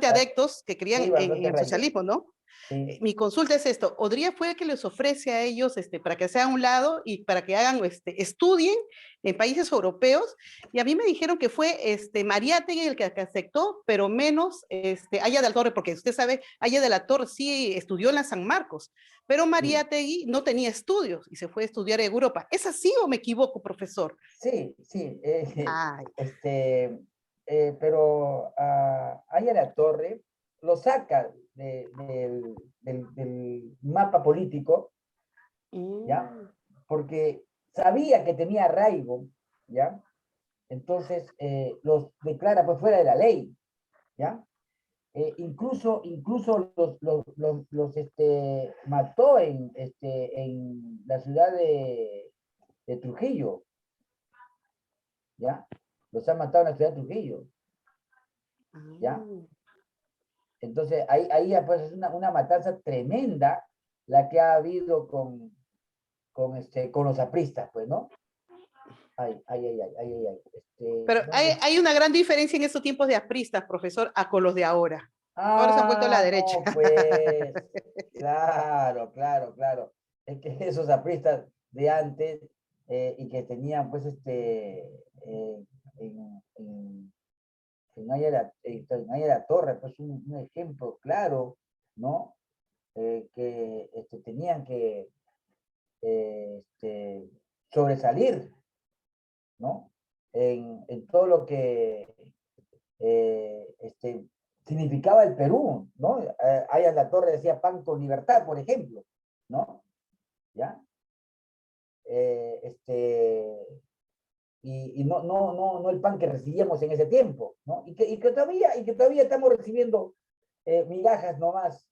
adeptos que creían en el socialismo, ¿no? Sí. Mi consulta es esto: Odría fue el que les ofrece a ellos para que se hagan a un lado y para que hagan, estudien en países europeos, y a mí me dijeron que fue Mariátegui el que aceptó, pero menos Aya de la Torre, porque usted sabe, Aya de la Torre sí estudió en la San Marcos, pero Mariátegui no tenía estudios y se fue a estudiar en Europa. ¿Es así o me equivoco, profesor? Sí. Pero Aya de la Torre lo saca del mapa político, ¿ya? Porque sabía que tenía arraigo, ¿ya? Entonces los declara pues fuera de la ley, ¿ya? Incluso los mató en la ciudad de Trujillo, ¿ya? Los han matado en la ciudad de Trujillo, ¿ya? Entonces, ahí pues es una matanza tremenda la que ha habido con los apristas, pues, ¿no? Pero hay una gran diferencia en estos tiempos de apristas, profesor, a con los de ahora. Ahora se han vuelto a la derecha. No, pues, claro. Es que esos apristas de antes y que tenían, pues, en Aya de la Torre, pues un ejemplo claro, ¿no? Que tenían que sobresalir, ¿no? En todo lo que significaba el Perú, ¿no? Aya de la Torre decía pan con libertad, por ejemplo, ¿no? ¿Ya? Y no el pan que recibíamos en ese tiempo, ¿no? Y que todavía estamos recibiendo migajas nomás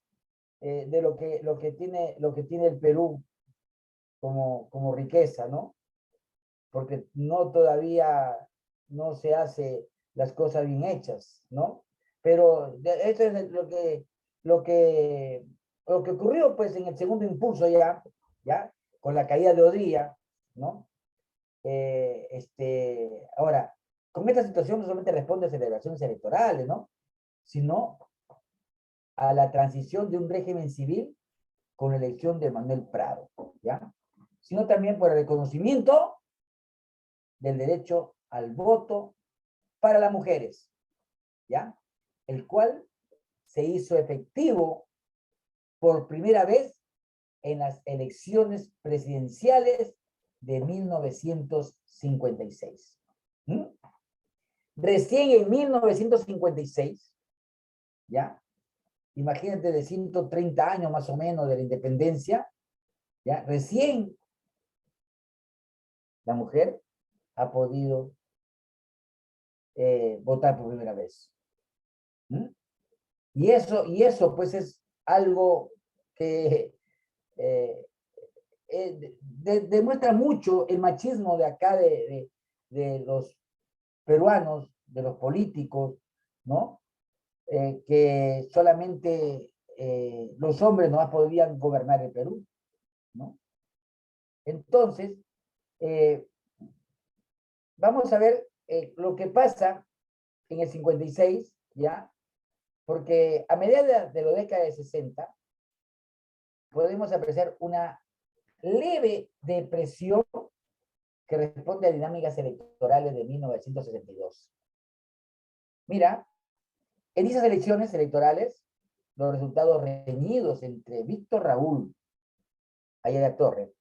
de lo que tiene el Perú como riqueza, ¿no? Porque todavía no se hace las cosas bien hechas, ¿no? Pero eso es lo que ocurrió pues en el segundo impulso ya, con la caída de Odía, ¿no? Ahora, con esta situación no solamente responde a celebraciones electorales, ¿no? Sino a la transición de un régimen civil con la elección de Manuel Prado, ¿ya? Sino también por el reconocimiento del derecho al voto para las mujeres, ¿ya? El cual se hizo efectivo por primera vez en las elecciones presidenciales de 1956. ¿Mm? Recién en 1956, ¿ya? Imagínate, de 130 años más o menos de la independencia, ¿ya? Recién la mujer ha podido votar por primera vez. ¿Mm? Y eso pues es algo que demuestra mucho el machismo de acá de los peruanos, de los políticos, ¿no? Que solamente los hombres no podían gobernar el Perú, ¿no? Entonces, vamos a ver lo que pasa en el 56, ¿ya? Porque a mediados de la década de 60 podemos apreciar una leve depresión que responde a dinámicas electorales de 1962. Mira, en esas elecciones electorales, los resultados reñidos entre Víctor Raúl Ayala Torre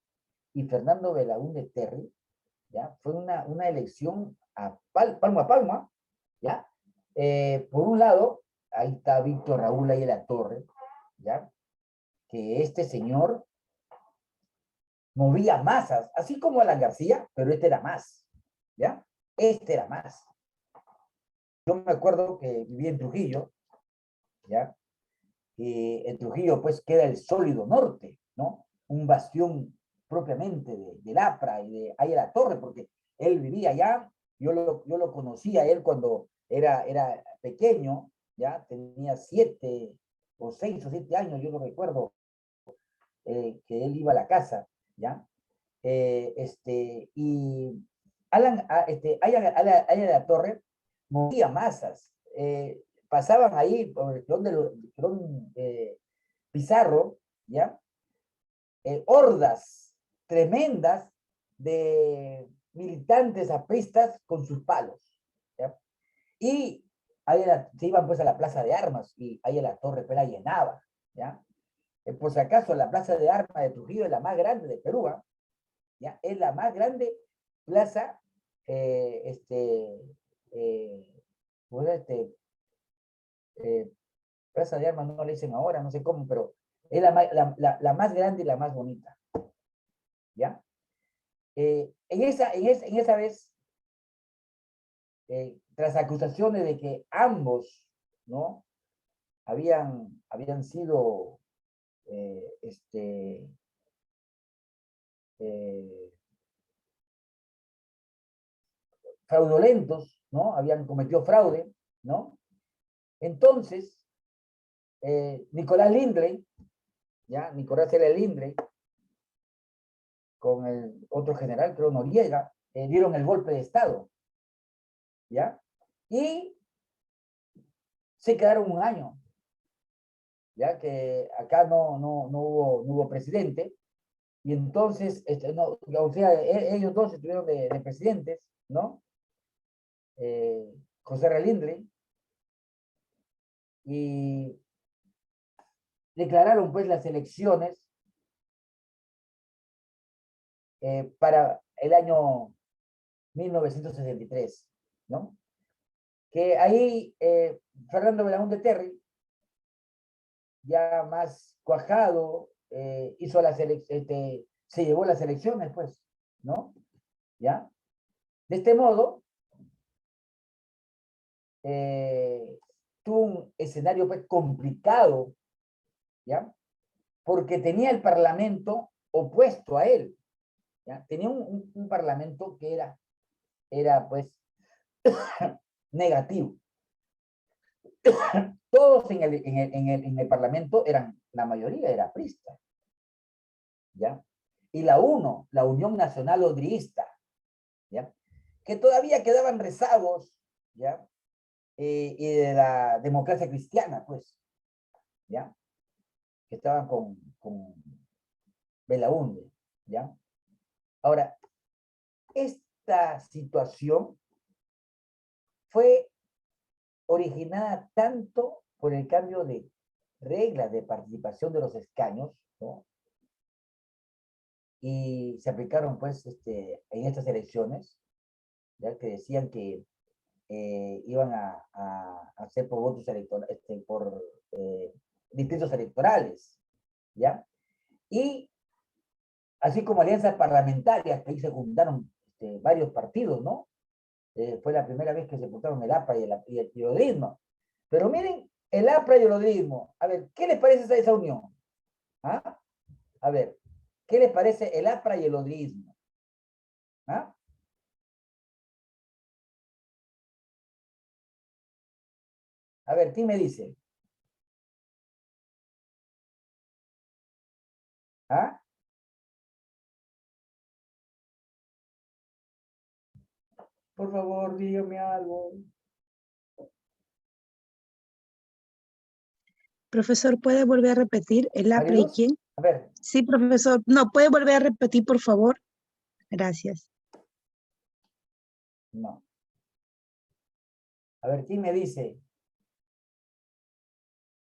y Fernando Belaúnde Terry, ¿ya? Fue una elección a palmo a palmo, ¿ya? Por un lado, ahí está Víctor Raúl Ayala Torre, ¿ya? Que este señor movía masas, así como Alan García, pero este era más, ¿ya? Este era más. Yo me acuerdo que viví en Trujillo, ¿ya? Y en Trujillo, pues, queda el sólido norte, ¿no? Un bastión propiamente del APRA y de Ayala Torre, porque él vivía allá, yo lo conocía a él cuando era pequeño, ¿ya? Tenía 6 o 7 años, yo lo recuerdo, que él iba a la casa, ¿ya? Y Ayala Torre movía masas, pasaban ahí por el Perón Pizarro, ¿ya? Hordas tremendas de militantes apristas con sus palos, ¿ya? Y ahí se iban pues a la plaza de armas y ahí la torre la llenaba, ¿ya? Por si acaso, la plaza de armas de Trujillo es la más grande de Perú, ¿ya? Es la más grande plaza, plaza de armas no le dicen ahora, no sé cómo, pero es la más grande y la más bonita, ¿ya? En esa vez, tras acusaciones de que ambos, ¿no? Habían sido fraudulentos, ¿no? Habían cometido fraude, ¿no? Entonces, Nicolás Lindley, ¿ya? Nicolás L. Lindley, con el otro general, creo Noriega, dieron el golpe de Estado, ¿ya? Y se quedaron un año, ya que acá no hubo presidente, y entonces, o sea, ellos dos estuvieron de presidentes, ¿no? José R. Lindley, y declararon pues las elecciones para el año 1963, ¿no? Que ahí Fernando Belaúnde Terry, ya más cuajado, hizo se llevó las elecciones, pues, ¿no? ¿Ya? De este modo, tuvo un escenario pues complicado, ¿ya? Porque tenía el parlamento opuesto a él, ¿ya? Tenía un parlamento que era pues negativo. todos en el Parlamento eran, la mayoría era aprista, ¿ya? Y la UNO, la Unión Nacional Odriista, ¿ya? Que todavía quedaban rezagos, ¿ya? Y de la democracia cristiana, pues, ¿ya? Que estaban con Belaúnde, ¿ya? Ahora, esta situación fue originada tanto por el cambio de reglas de participación de los escaños, ¿no? Y se aplicaron, pues, en estas elecciones, ya que decían que iban a hacer por votos electorales, por distritos electorales, ¿ya? Y así como alianzas parlamentarias, que ahí se juntaron varios partidos, ¿no? Fue la primera vez que se juntaron el APRA y el odrismo. Pero miren, el APRA y el odrismo, a ver, ¿qué les parece esa unión? ¿Ah? A ver, ¿qué les parece el APRA y el odrismo? ¿Ah? A ver, ¿quién me dice? ¿Ah? Por favor, dígame algo. Profesor, ¿puede volver a repetir el APRA y ¿Mariluz? quién? A ver, Sí, profesor. No, ¿puede volver a repetir, por favor? Gracias. no. A ver, ¿quién me dice?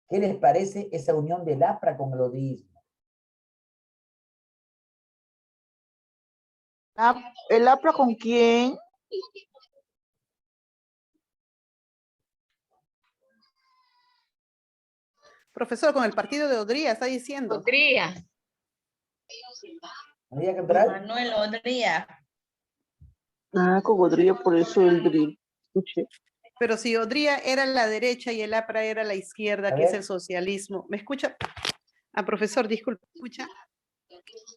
¿Qué les parece esa unión del APRA con el odrismo? ¿El APRA con quién? Profesor, con el partido de Odría, está diciendo. Podría. ¿María Cantoral? Manuel Odría. Ah, con Odría, por eso el DRI. Escuché. Pero si Odría era la derecha y el APRA era la izquierda, A que es ver. el socialismo. ¿Me escucha? Ah, profesor, disculpe, ¿me escucha?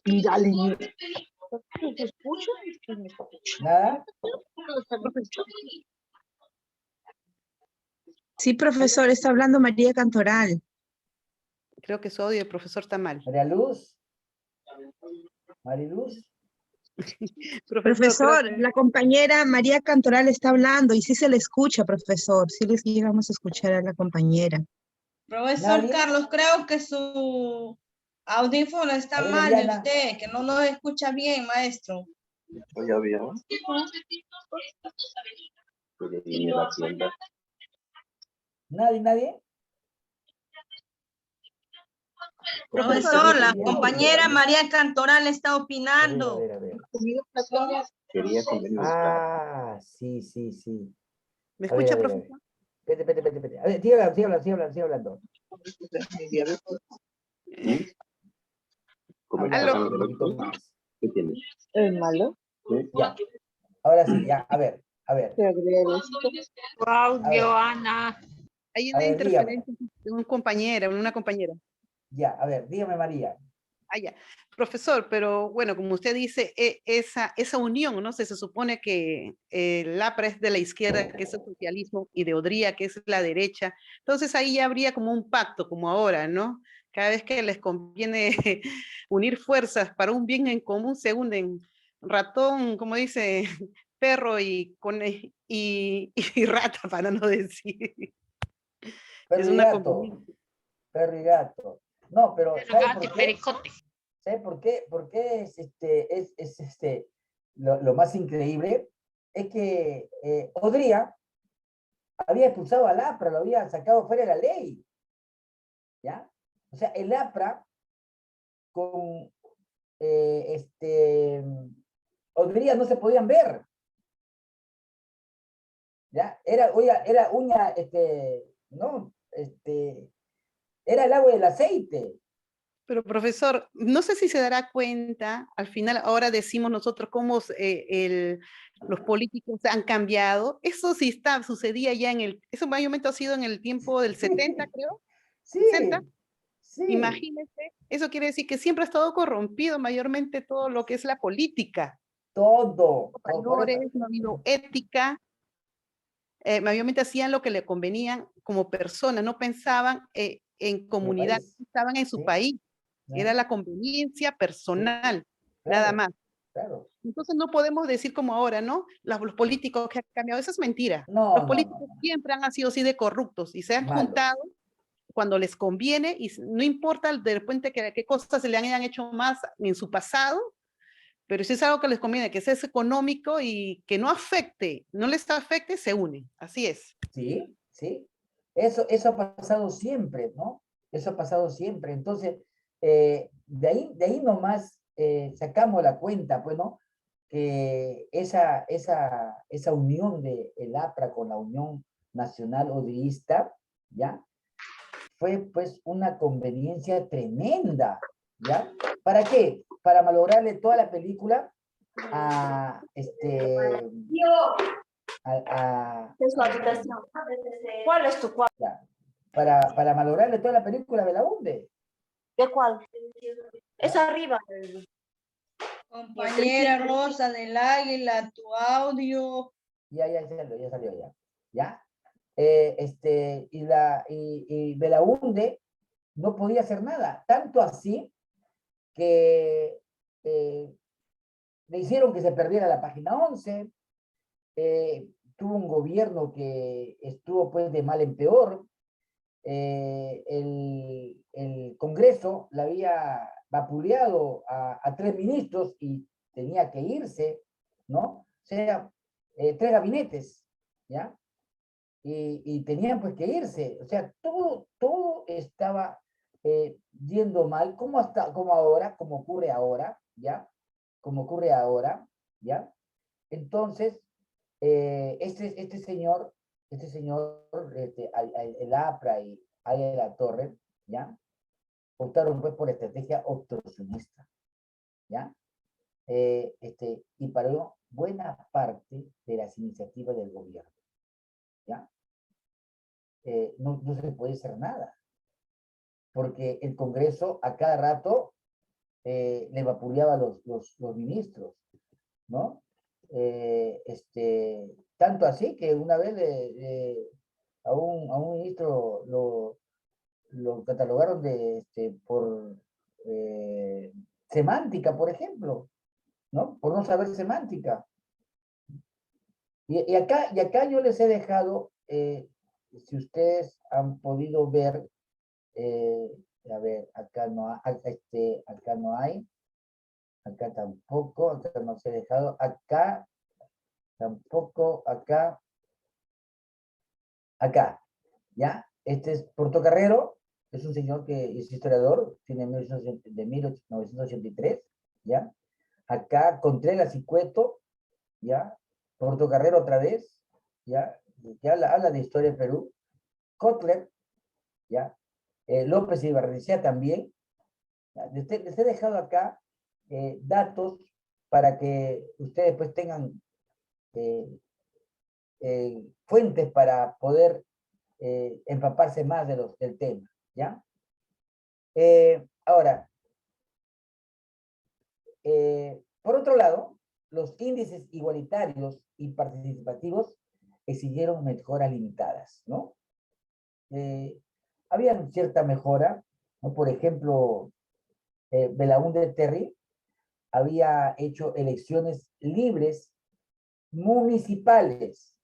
Dale. ¿Se escucha? ¿Nada? Sí, profesor, está hablando María Cantoral. Creo que su audio del profesor está mal. ¿María Luz? ¿Mariluz? Profesor, creo- la compañera María Cantoral está hablando y sí se le escucha, profesor. Sí les llegamos a escuchar a la compañera. Profesor ¿Nadie? Carlos, creo que su audífono está A ver, mal de Eliana. usted, que no nos escucha bien, maestro. Ya vieron. ¿Nadie? Profesor, la Quería- compañera María Cantoral está A ver, opinando. a ver. Quería convenir. Ah, sí. ¿Me A ver, escucha, a ver. profesor? Espérate. A ver, sigue hablando. Aló. Un poquito más. ¿Qué tienes? ¿El malo? Ya. Ahora sí, ya. A ver. Se agrega esto. Audio, Ana. Hay A una ver, dígame. interferencia de una compañera. Ya, a ver, dígame, María. Ah, ya. Profesor, pero bueno, como usted dice, esa unión, ¿no? Se supone que el APRA es de la izquierda, que es el socialismo, y de Odría, que es la derecha. Entonces ahí ya habría como un pacto, como ahora, ¿no? Cada vez que les conviene unir fuerzas para un bien en común, se unen ratón, como dice, perro y rata, para no decir. Perro Es y una gato. conveniencia. Perro y gato. No, pero ¿sabe por qué? Pericote. ¿Sabe por qué? Porque lo más increíble es que Odría había expulsado al APRA, lo había sacado fuera de la ley. ¿Ya? O sea, el APRA con Odría no se podían ver. ¿Ya? Era uña, no, era el agua y el aceite. Pero profesor, no sé si se dará cuenta, al final ahora decimos nosotros cómo los políticos han cambiado. Eso sí sucedía ya eso mayormente ha sido en el tiempo del 70, creo. Sí, 60. sí. Imagínense, eso quiere decir que siempre ha estado corrompido mayormente todo lo que es la política. Todo. Por eso, Valores, no ha habido ética. mayormente hacían lo que le convenían como personas, no pensaban en comunidad, país. estaban en su Sí. país. ¿no? Era la conveniencia personal, nada Claro, más. claro. Entonces no podemos decir como ahora, ¿no? Los políticos que han cambiado, eso es mentira. No, Los no, políticos no. siempre han sido así de corruptos y se han Malos. juntado cuando les conviene y no importa de repente qué cosas se le hayan hecho más en su pasado, pero si es algo que les conviene, que sea económico y que no afecte, no les afecte, se unen. Así es. Sí, sí. Eso ha pasado siempre, ¿no? Eso ha pasado siempre. Entonces, de ahí nomás sacamos la cuenta, pues, ¿no? Que esa unión de el APRA con la Unión Nacional Odiista, ¿ya? Fue, pues, una conveniencia tremenda, ¿ya? ¿Para qué? Para malograrle toda la película a, Es su habitación. ¿Cuál es tu cuarto? para malograrle toda la película de Belaunde. ¿De cuál? Es arriba. Compañera Rosa del Águila, tu audio. Ya salió ya. ¿Ya? Y Belaunde no podía hacer nada, tanto así que le hicieron que se perdiera la página 11, tuvo un gobierno que estuvo pues de mal en peor, el Congreso le había vapuleado a 3 ministros y tenía que irse, ¿no? O sea, 3 gabinetes, ¿ya? Y tenían pues que irse, o sea, todo estaba yendo mal, como ahora, como ocurre ahora, ¿ya? Como ocurre ahora, ¿ya? Entonces, este señor, el APRA y Aya de la Torre, ¿ya? Optaron pues por estrategia obstruccionista, ¿ya? Y paró buena parte de las iniciativas del gobierno, ¿ya? No se puede hacer nada, porque el Congreso a cada rato le vapuleaba a los ministros, ¿no? Tanto así que una vez a un ministro lo catalogaron por semántica, por ejemplo, ¿no? Por no saber semántica. Y acá yo les he dejado, si ustedes han podido ver, a ver, acá no hay, acá tampoco, acá no se ha dejado, acá tampoco, acá, ¿ya? Este es Portocarrero, es un señor que es historiador, tiene de 1983, ¿ya? Acá Contreras y Cueto, ¿ya? Portocarrero otra vez, ¿ya? Que habla de historia de Perú. Kotler, ¿ya? López y Barrenechea también. Les he dejado acá datos para que ustedes pues tengan fuentes para poder empaparse más del tema, ¿ya? Ahora, por otro lado, los índices igualitarios y participativos exigieron mejoras limitadas, ¿no? Había cierta mejora, ¿no? Por ejemplo, Belaunde Terry había hecho elecciones libres municipales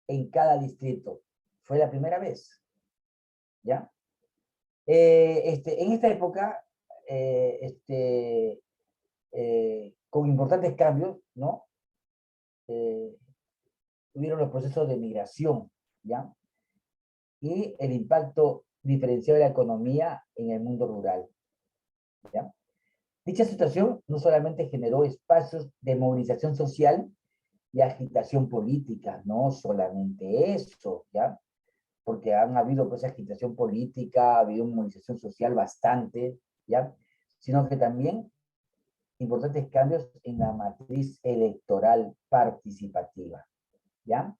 en cada distrito. Fue la primera vez, ¿ya? En esta época, con importantes cambios, ¿no? Tuvieron los procesos de migración, ¿ya? Y el impacto diferenciado de la economía en el mundo rural, ¿ya? Dicha situación no solamente generó espacios de movilización social y agitación política, no solamente eso, ¿ya? Porque han habido pues agitación política, ha habido movilización social bastante, ¿ya? Sino que también importantes cambios en la matriz electoral participativa, ¿ya?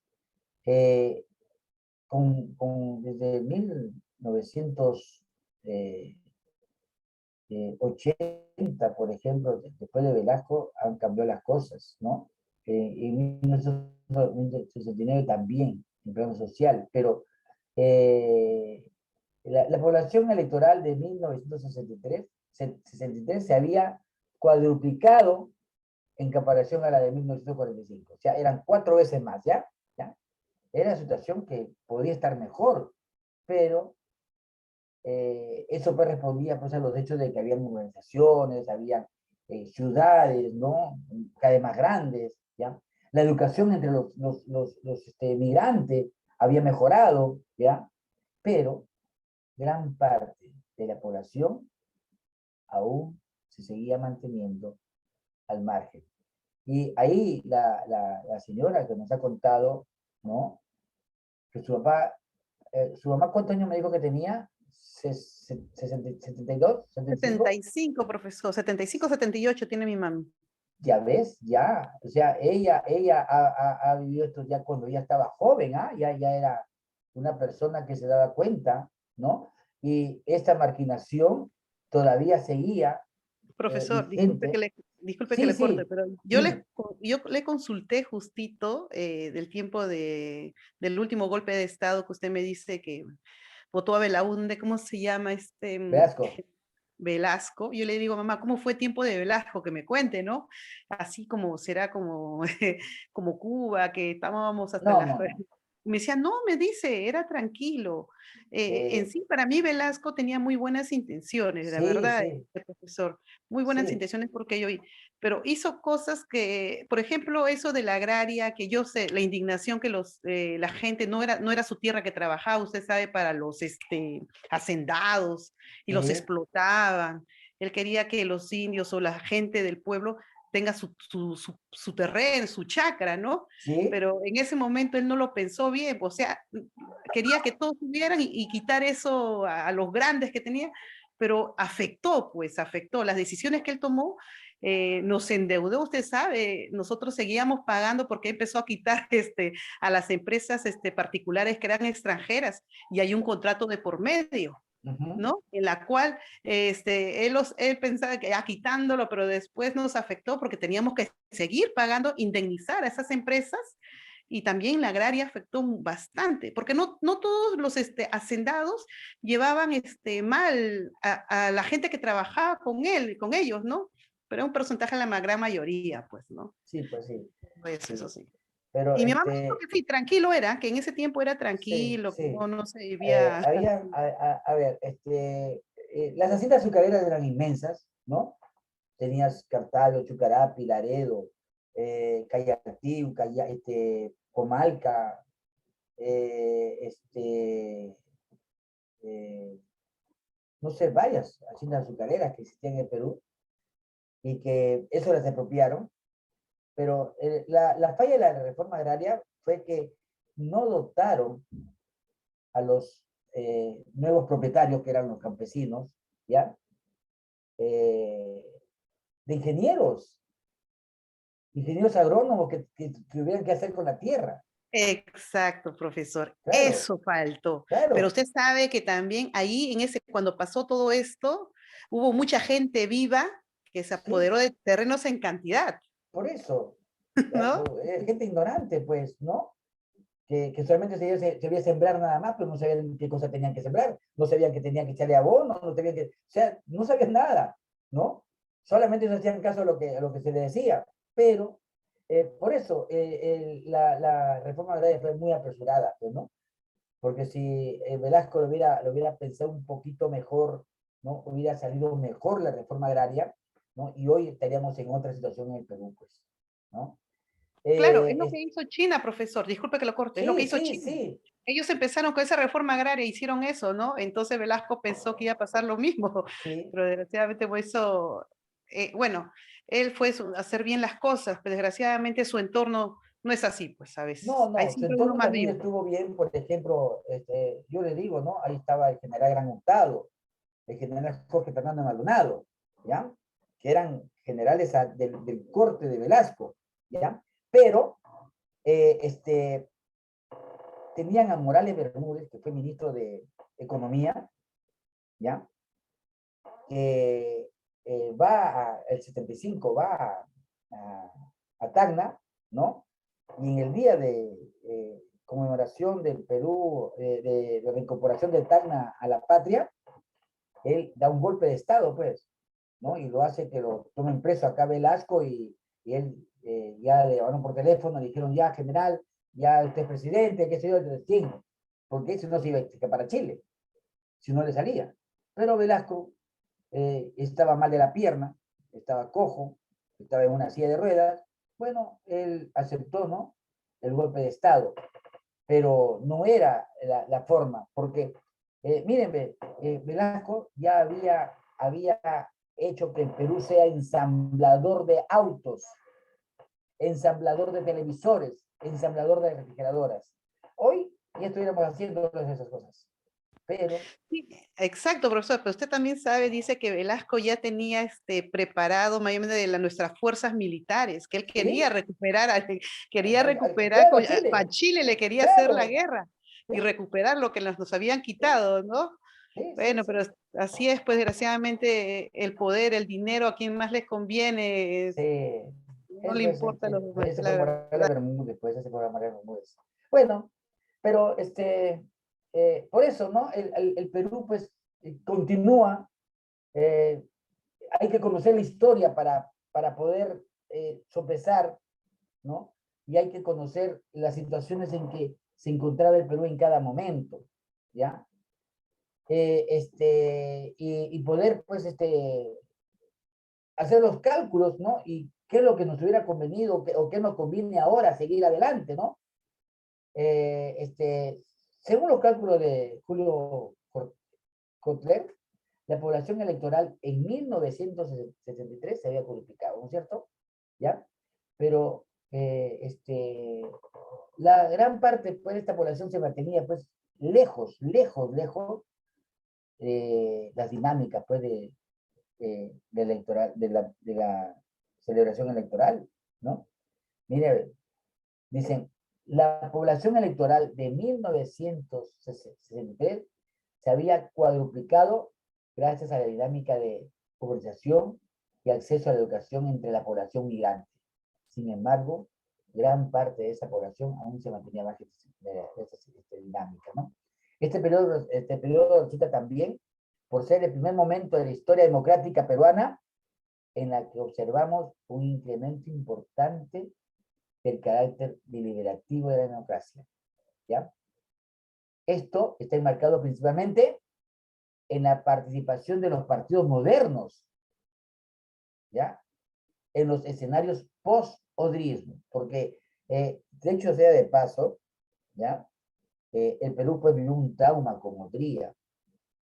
Desde 1980, por ejemplo, después de Velasco, han cambiado las cosas, ¿no? En 1969 también, en plano social, pero la población electoral de 1963 se había cuadruplicado en comparación a la de 1945. O sea, eran 4 veces más, ¿ya? Era una situación que podía estar mejor, pero eso pues respondía pues, a los hechos de que había urbanizaciones, había ciudades, ¿no? Cada vez más grandes, ¿ya? La educación entre los migrantes había mejorado, ¿ya? Pero gran parte de la población aún se seguía manteniendo al margen. Y ahí la señora que nos ha contado, ¿no? Que su mamá, ¿cuántos años me dijo que tenía? 72, 75. 75, profesor, 75, 78 tiene mi mami. Ya ves, ya, o sea, ella ha vivido esto ya cuando ella estaba joven, ¿ah? Ya era una persona que se daba cuenta, ¿no? Y esta marginación todavía seguía. Profesor, Vigente. disculpe Sí, que le sí, corte, pero yo dime. le consulté justito del tiempo del último golpe de Estado que usted me dice que votó a Belaúnde, ¿cómo se llama? Velasco. Velasco. Yo le digo, mamá, ¿cómo fue tiempo de Velasco? Que me cuente, ¿no? Así como será como, como Cuba, que estábamos hasta No, las... no, no. Me decía, no, me dice, era tranquilo. En sí, para mí Velasco tenía muy buenas intenciones, la Sí, verdad, sí, profesor, muy buenas sí. intenciones porque yo, pero hizo cosas que, por ejemplo, eso de la agraria, que yo sé, la indignación que la gente, no era su tierra que trabajaba, usted sabe, para los hacendados, y los Sí. explotaban. Él quería que los indios o la gente del pueblo tenga su terreno, su chacra, ¿no? Sí. Pero en ese momento él no lo pensó bien, o sea, quería que todos tuvieran y quitar eso a los grandes que tenía, pero afectó, las decisiones que él tomó. Nos endeudó, usted sabe, nosotros seguíamos pagando porque empezó a quitar a las empresas particulares que eran extranjeras y hay un contrato de por medio. ¿No? En la cual él pensaba que ya quitándolo, pero después nos afectó porque teníamos que seguir pagando, indemnizar a esas empresas, y también la agraria afectó bastante, porque no todos los hacendados llevaban mal a la gente que trabajaba con ellos, ¿no? Pero un porcentaje la gran mayoría, pues, ¿no? Sí, pues sí. Pues sí. eso sí. Pero Y mi mamá dijo que sí, tranquilo era, que en ese tiempo era sí, tranquilo, sí. que no se vivía... Había, a ver, las haciendas azucareras eran inmensas, ¿no? Tenías Cartago, Chucarapi, Laredo, Cayatiu, Comalca, no sé, varias haciendas azucareras que existían en el Perú y que eso las apropiaron, pero la falla de la reforma agraria fue que no dotaron a los nuevos propietarios, que eran los campesinos, ¿ya? De ingenieros agrónomos que tuvieran que hacer con la tierra. Exacto, profesor. Claro, Eso faltó. claro. Pero usted sabe que también ahí, cuando pasó todo esto, hubo mucha gente viva que se apoderó de terrenos en cantidad. Por eso, ¿no? Gente ignorante, pues, ¿no? Que solamente sabía sembrar nada más, pero no sabían qué cosa tenían que sembrar, no sabían que tenían que echarle abono, no sabían o sea, no sabían nada, ¿no? Solamente no hacían caso a lo que se les decía, pero por eso la reforma agraria fue muy apresurada, pues, ¿no? Porque si Velasco lo hubiera pensado un poquito mejor, ¿no? Hubiera salido mejor la reforma agraria, ¿no? Y hoy estaríamos en otra situación en el Perú, pues, ¿no? Claro, es lo que hizo China, profesor. Disculpe que lo corte, es lo que hizo China. Sí. Ellos empezaron con esa reforma agraria, hicieron eso, ¿no? Entonces Velasco pensó que iba a pasar lo mismo, pero desgraciadamente por eso, bueno, él fue a hacer bien las cosas, pero desgraciadamente su entorno no es así, pues, a veces. No, Hay su siempre uno entorno más también vivo. estuvo bien, por ejemplo, yo le digo, ¿no? Ahí estaba el general Gran Hurtado, el general Jorge Fernando Maldonado, ¿ya? Que eran generales del corte de Velasco, ¿ya? Pero, tenían a Morales Bermúdez, que fue ministro de Economía, ¿ya? Que el 75 va a Tacna, ¿no? Y en el día de conmemoración del Perú, de reincorporación del Tacna a la patria, él da un golpe de Estado, pues, ¿no? Y lo hace que lo tomen preso acá Velasco y él ya le llamaron por teléfono, le dijeron, ya, general, ya usted es presidente, qué sé yo, ¿quién? Porque si no se iba para Chile, si no le salía. Pero Velasco estaba mal de la pierna, estaba cojo, estaba en una silla de ruedas. Bueno, él aceptó, ¿no?, el golpe de Estado, pero no era la forma, porque, miren, Velasco ya había hecho que el Perú sea ensamblador de autos, ensamblador de televisores, ensamblador de refrigeradoras. Hoy ya estuviéramos haciendo todas esas cosas. Pero... Sí, exacto, profesor, pero usted también sabe, dice que Velasco ya tenía preparado mayormente de nuestras fuerzas militares, que él quería recuperar, claro, a Chile le quería claro, hacer la guerra y recuperar lo que nos habían quitado, ¿no? Bueno, pero así es, pues desgraciadamente el poder, el dinero, a quien más les conviene, no le importa lo demás. Ese fue María Bermúdez. Bueno, pero por eso, ¿no? El Perú, pues, continúa. Hay que conocer la historia para poder sopesar, ¿no? Y hay que conocer las situaciones en que se encontraba el Perú en cada momento, ¿ya? Y poder, pues, hacer los cálculos, ¿no? Y qué es lo que nos hubiera convenido o qué nos conviene ahora seguir adelante, ¿no? Según los cálculos de Julio Kotler, la población electoral en 1963 se había codificado, ¿no es cierto? ¿Ya? Pero la gran parte pues, de esta población se mantenía pues lejos las dinámicas pues de la celebración electoral, ¿no? Mire, dicen, la población electoral de 1963 se había cuadruplicado gracias a la dinámica de urbanización y acceso a la educación entre la población migrante. Sin embargo, gran parte de esa población aún se mantenía bajo esta dinámica, ¿no? Este periodo resulta también por ser el primer momento de la historia democrática peruana en la que observamos un incremento importante del carácter deliberativo de la democracia, ¿ya? Esto está enmarcado principalmente en la participación de los partidos modernos, ¿ya? En los escenarios post-odrismo, porque, de hecho sea de paso, ¿ya? El Perú pues vivió un trauma con Odría.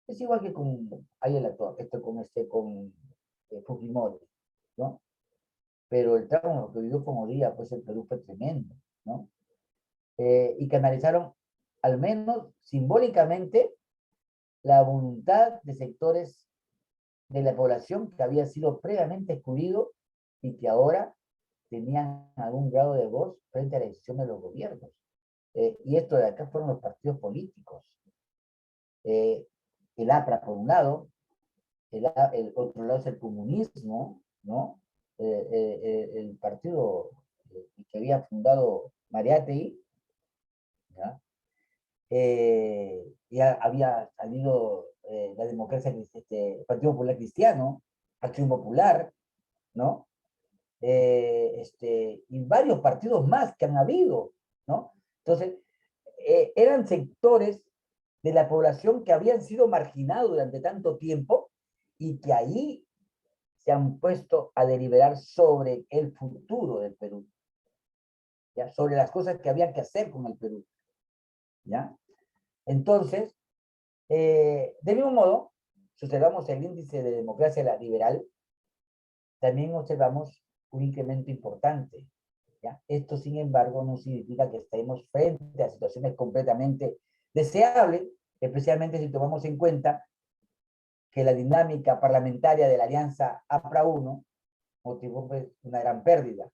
Es igual que con Fujimori, ¿no? Pero el trauma que vivió con Odría, pues el Perú fue tremendo, ¿no? Y canalizaron, al menos simbólicamente, la voluntad de sectores de la población que había sido previamente excluido y que ahora tenían algún grado de voz frente a la decisión de los gobiernos. Y esto de acá fueron los partidos políticos. El APRA, por un lado, el otro lado es el comunismo, ¿no? El partido que había fundado Mariátegui, ¿ya? Ya había salido la democracia, el Partido Popular Cristiano, Acción Popular, ¿no? Y varios partidos más que han habido, ¿no? Entonces, eran sectores de la población que habían sido marginados durante tanto tiempo y que ahí se han puesto a deliberar sobre el futuro del Perú, ¿ya? Sobre las cosas que había que hacer con el Perú, ¿ya? Entonces, del mismo modo, si observamos el índice de democracia liberal, también observamos un incremento importante, ¿ya? Esto, sin embargo, no significa que estemos frente a situaciones completamente deseables, especialmente si tomamos en cuenta que la dinámica parlamentaria de la alianza APRA-1 motivó pues, una gran pérdida.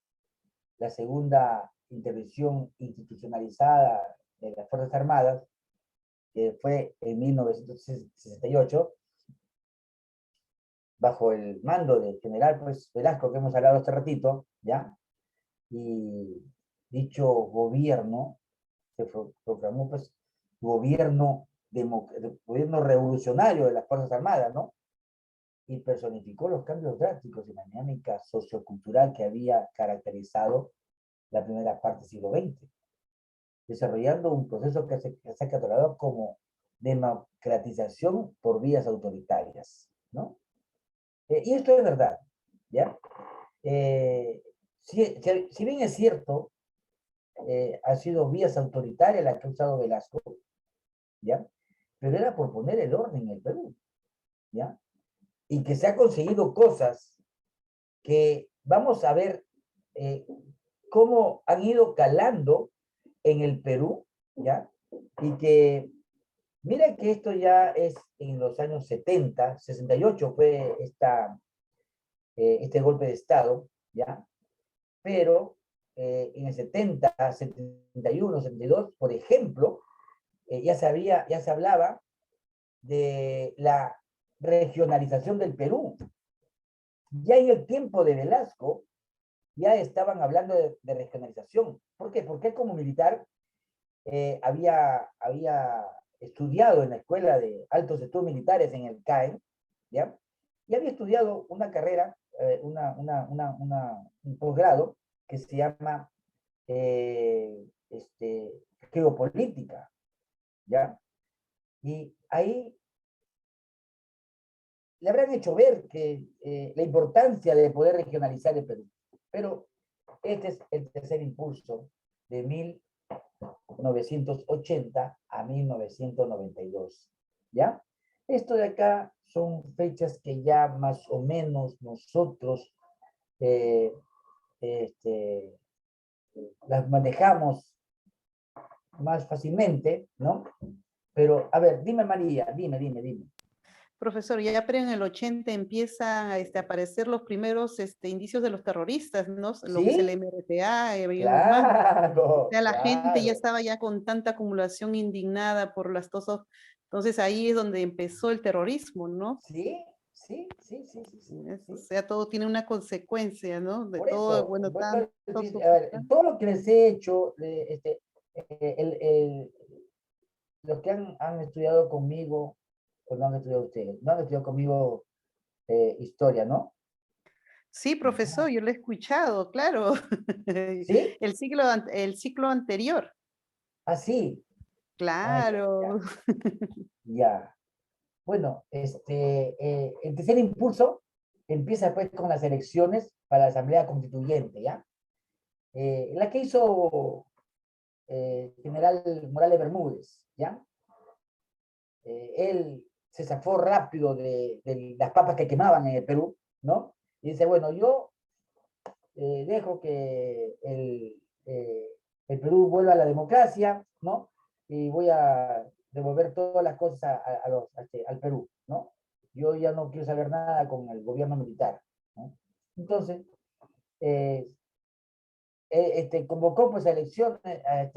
La segunda intervención institucionalizada de las Fuerzas Armadas, que fue en 1968, bajo el mando del general pues, Velasco, que hemos hablado hace ratito, ¿ya? Y dicho gobierno se proclamó pues gobierno revolucionario de las Fuerzas Armadas, ¿no? Y personificó los cambios drásticos en la dinámica sociocultural que había caracterizado la primera parte del siglo XX, desarrollando un proceso que se ha catalogado como democratización por vías autoritarias, ¿no? Y esto es verdad, ¿ya? Si bien es cierto, ha sido vías autoritarias las que ha usado Velasco, ¿ya? Pero era por poner el orden en el Perú, ¿ya? Y que se ha conseguido cosas que vamos a ver cómo han ido calando en el Perú, ¿ya? Y que, mira que esto ya es en los años 70, 68 fue este golpe de Estado, ¿ya? Pero en el 70, 71, 72, por ejemplo, ya se hablaba de la regionalización del Perú. Ya en el tiempo de Velasco, ya estaban hablando de regionalización. ¿Por qué? Porque él como militar había estudiado en la Escuela de Altos Estudios Militares en el CAE, ¿ya? Y había estudiado una carrera, un posgrado que se llama geopolítica, ¿ya? Y ahí le habrán hecho ver que la importancia de poder regionalizar el Perú. Pero este es el tercer impulso de 1980 a 1992, ¿ya? Esto de acá son fechas que ya más o menos nosotros las manejamos más fácilmente, ¿no? Pero, a ver, dime María, dime. Profesor, ya pero en el 80 empiezan a aparecer los primeros indicios de los terroristas, ¿no? Lo que es el ¿Sí? MRTA, Claro, o sea, la gente ya claro. estaba ya con tanta acumulación indignada por las cosas. Entonces ahí es donde empezó el terrorismo, ¿no? Sí. O sea, todo tiene una consecuencia, ¿no? De Por todo, eso, bueno, vuelvo tanto. a decir, a ver, todo lo que les he hecho, los que han estudiado conmigo, o no han estudiado ustedes, no han estudiado conmigo historia, ¿no? Sí, profesor, yo lo he escuchado, claro. ¿Sí? El ciclo anterior. Ah, sí. Claro. Ya. Bueno, el tercer impulso empieza pues con las elecciones para la Asamblea Constituyente, ¿ya? La que hizo General Morales Bermúdez, ¿ya? Él se zafó rápido de las papas que quemaban en el Perú, ¿no? Y dice, bueno, yo dejo que el Perú vuelva a la democracia, ¿no? Y voy a devolver todas las cosas al Perú, ¿no? Yo ya no quiero saber nada con el gobierno militar, ¿no? Entonces, convocó pues a elecciones, a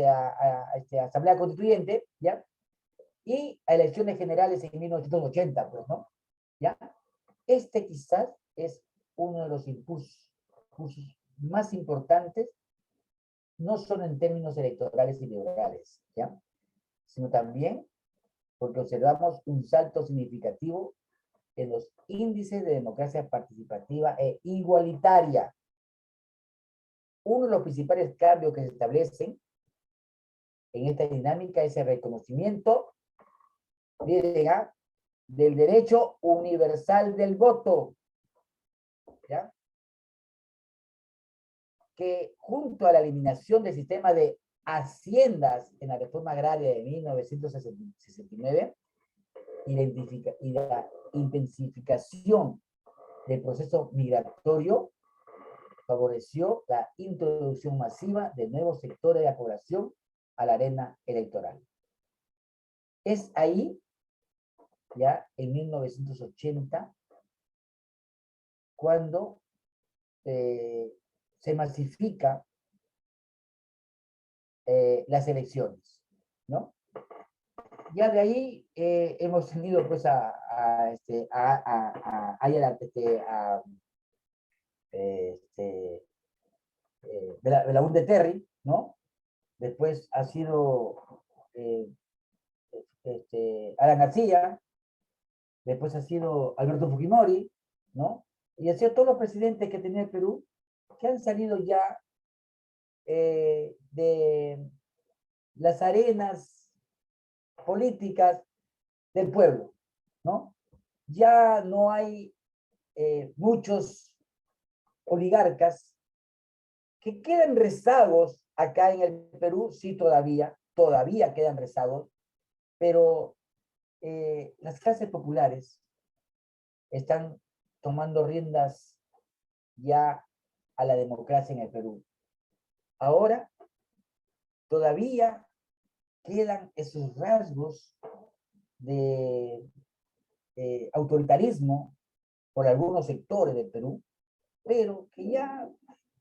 Asamblea Constituyente, ¿ya? Y a elecciones generales en 1980, pues, ¿no? ¿Ya? Quizás es uno de los impulsos más importantes, no solo en términos electorales y liberales, ¿ya? Sino también porque observamos un salto significativo en los índices de democracia participativa e igualitaria. Uno de los principales cambios que se establecen en esta dinámica es el reconocimiento del derecho universal del voto, ¿ya? Que junto a la eliminación del sistema de haciendas en la reforma agraria de 1969 y la intensificación del proceso migratorio favoreció la introducción masiva de nuevos sectores de la población a la arena electoral. Es ahí, ya en 1980, cuando se masifica las elecciones, ¿no? Ya de ahí hemos tenido pues Belaúnde Terry, ¿no? después ha sido Alan García, después ha sido Alberto Fujimori, ¿no? Y ha sido todos los presidentes que tenía el Perú que han salido ya de las arenas políticas del pueblo, ¿no? Ya no hay muchos oligarcas que quedan rezagos acá en el Perú, sí todavía quedan rezagos, pero las clases populares están tomando riendas ya a la democracia en el Perú. Ahora todavía quedan esos rasgos de autoritarismo por algunos sectores del Perú, pero que ya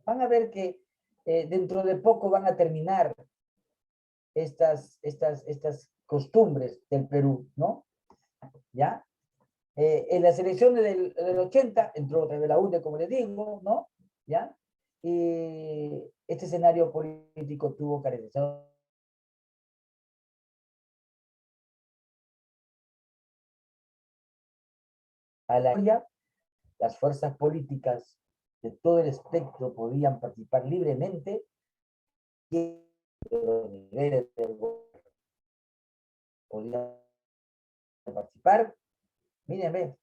van a ver que dentro de poco van a terminar estas costumbres del Perú, ¿no? ¿Ya? En las elecciones del 80 entró otra vez la UNE, como les digo, ¿no? ¿Ya? Y este escenario político tuvo caracterizado a la historia. Las fuerzas políticas de todo el espectro podían participar libremente y los niveles del gobierno podían participar. Mírenme,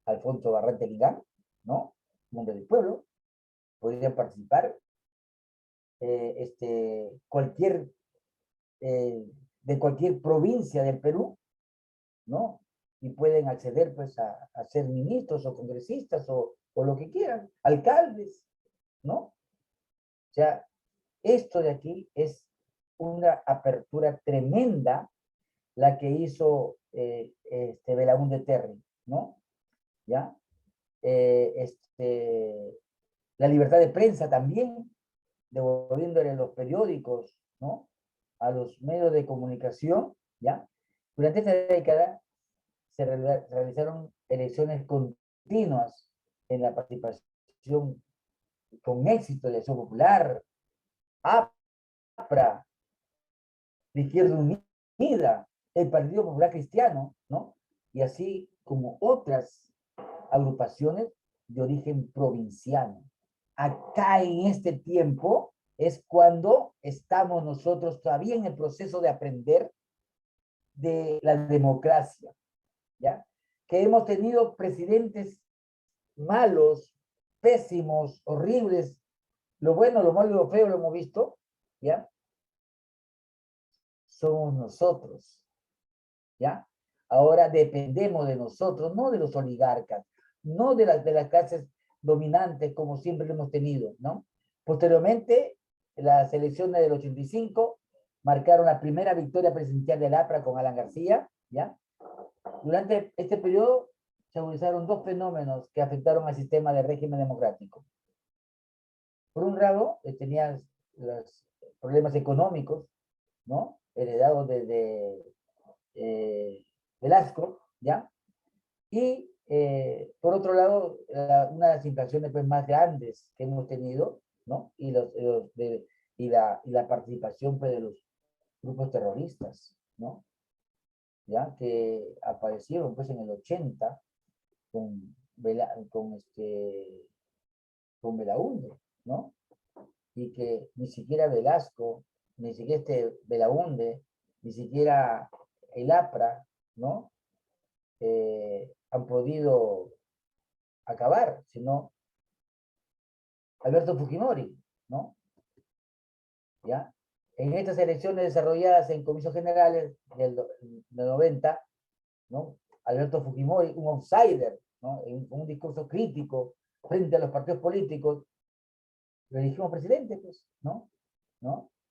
Alfonso Barrante Ligán, ¿no? Hombre del pueblo, podrían participar. Cualquier de cualquier provincia del Perú, ¿no? Y pueden acceder pues a ser ministros o congresistas o lo que quieran, alcaldes, ¿no? O sea, esto de aquí es una apertura tremenda la que hizo Belaúnde Terry, ¿no? ¿Ya? La libertad de prensa también, devolviéndole los periódicos, ¿no? A los medios de comunicación, ¿ya? Durante esta década se realizaron elecciones continuas en la participación con éxito de Acción Popular, APRA, la Izquierda Unida, el Partido Popular Cristiano, ¿no? Y así como otras agrupaciones de origen provinciano. Acá en este tiempo es cuando estamos nosotros todavía en el proceso de aprender de la democracia, ¿ya? Que hemos tenido presidentes malos, pésimos, horribles, lo bueno, lo malo y lo feo lo hemos visto, ¿ya? Somos nosotros, ¿ya? Ahora dependemos de nosotros, no de los oligarcas, no de las clases dominantes como siempre lo hemos tenido, ¿no? Posteriormente, las elecciones del 85 marcaron la primera victoria presidencial del APRA con Alan García, ¿ya? Durante este periodo se agudizaron dos fenómenos que afectaron al sistema de régimen democrático. Por un lado, tenías los problemas económicos, ¿no? Heredados desde Velasco, ¿ya? Y por otro lado, una de las inflaciones pues, más grandes que hemos tenido, ¿no? Y la participación pues, de los grupos terroristas, ¿no? ¿Ya? Que aparecieron pues en el 80 con Belaúnde, ¿no? Y que ni siquiera Velasco, ni siquiera Belaúnde, ni siquiera el APRA, ¿no? Han podido acabar, sino Alberto Fujimori, ¿no? ¿Ya? En estas elecciones desarrolladas en comicios generales del 90, ¿no? Alberto Fujimori, un outsider, ¿no? En un discurso crítico frente a los partidos políticos, lo elegimos presidente, pues, ¿no?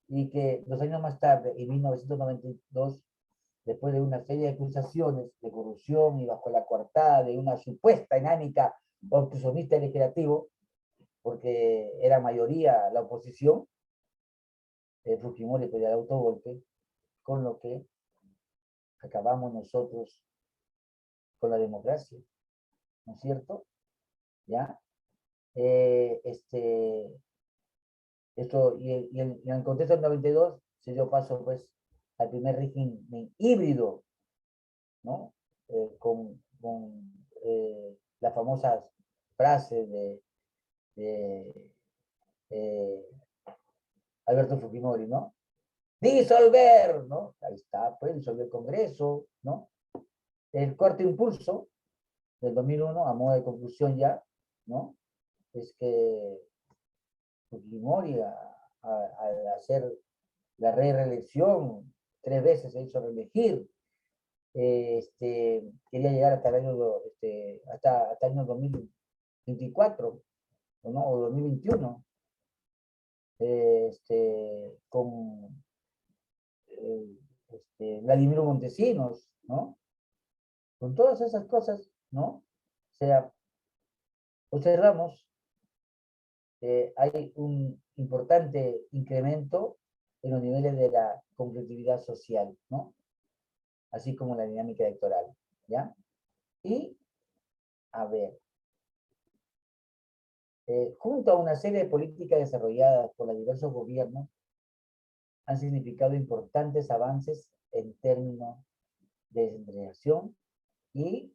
Y que 2 años más tarde, en 1992, después de una serie de acusaciones de corrupción y bajo la coartada de una supuesta enánica obstruccionista legislativo, porque era mayoría la oposición, Fujimori pedía el autogolpe, con lo que acabamos nosotros con la democracia, ¿no es cierto? ¿Ya? Y en el contexto del 92 se dio paso pues al primer régimen híbrido, ¿no? Con las famosas frases de Alberto Fujimori, ¿no? Disolver, ¿no? Ahí está, pues, disolver el Congreso, ¿no? El cuarto impulso del 2001, a modo de conclusión ya, ¿no? Es que Fujimori, al hacer la reelección, 3 veces se hizo reelegir, quería llegar hasta el año, hasta el año 2024, ¿no? O 2021, con Vladimiro Montesinos, ¿no? Con todas esas cosas, ¿no? O sea, observamos que hay un importante incremento en los niveles de la conflictividad social, ¿no? Así como la dinámica electoral, ¿ya? Y, a ver, junto a una serie de políticas desarrolladas por los diversos gobiernos, han significado importantes avances en términos de descentralización y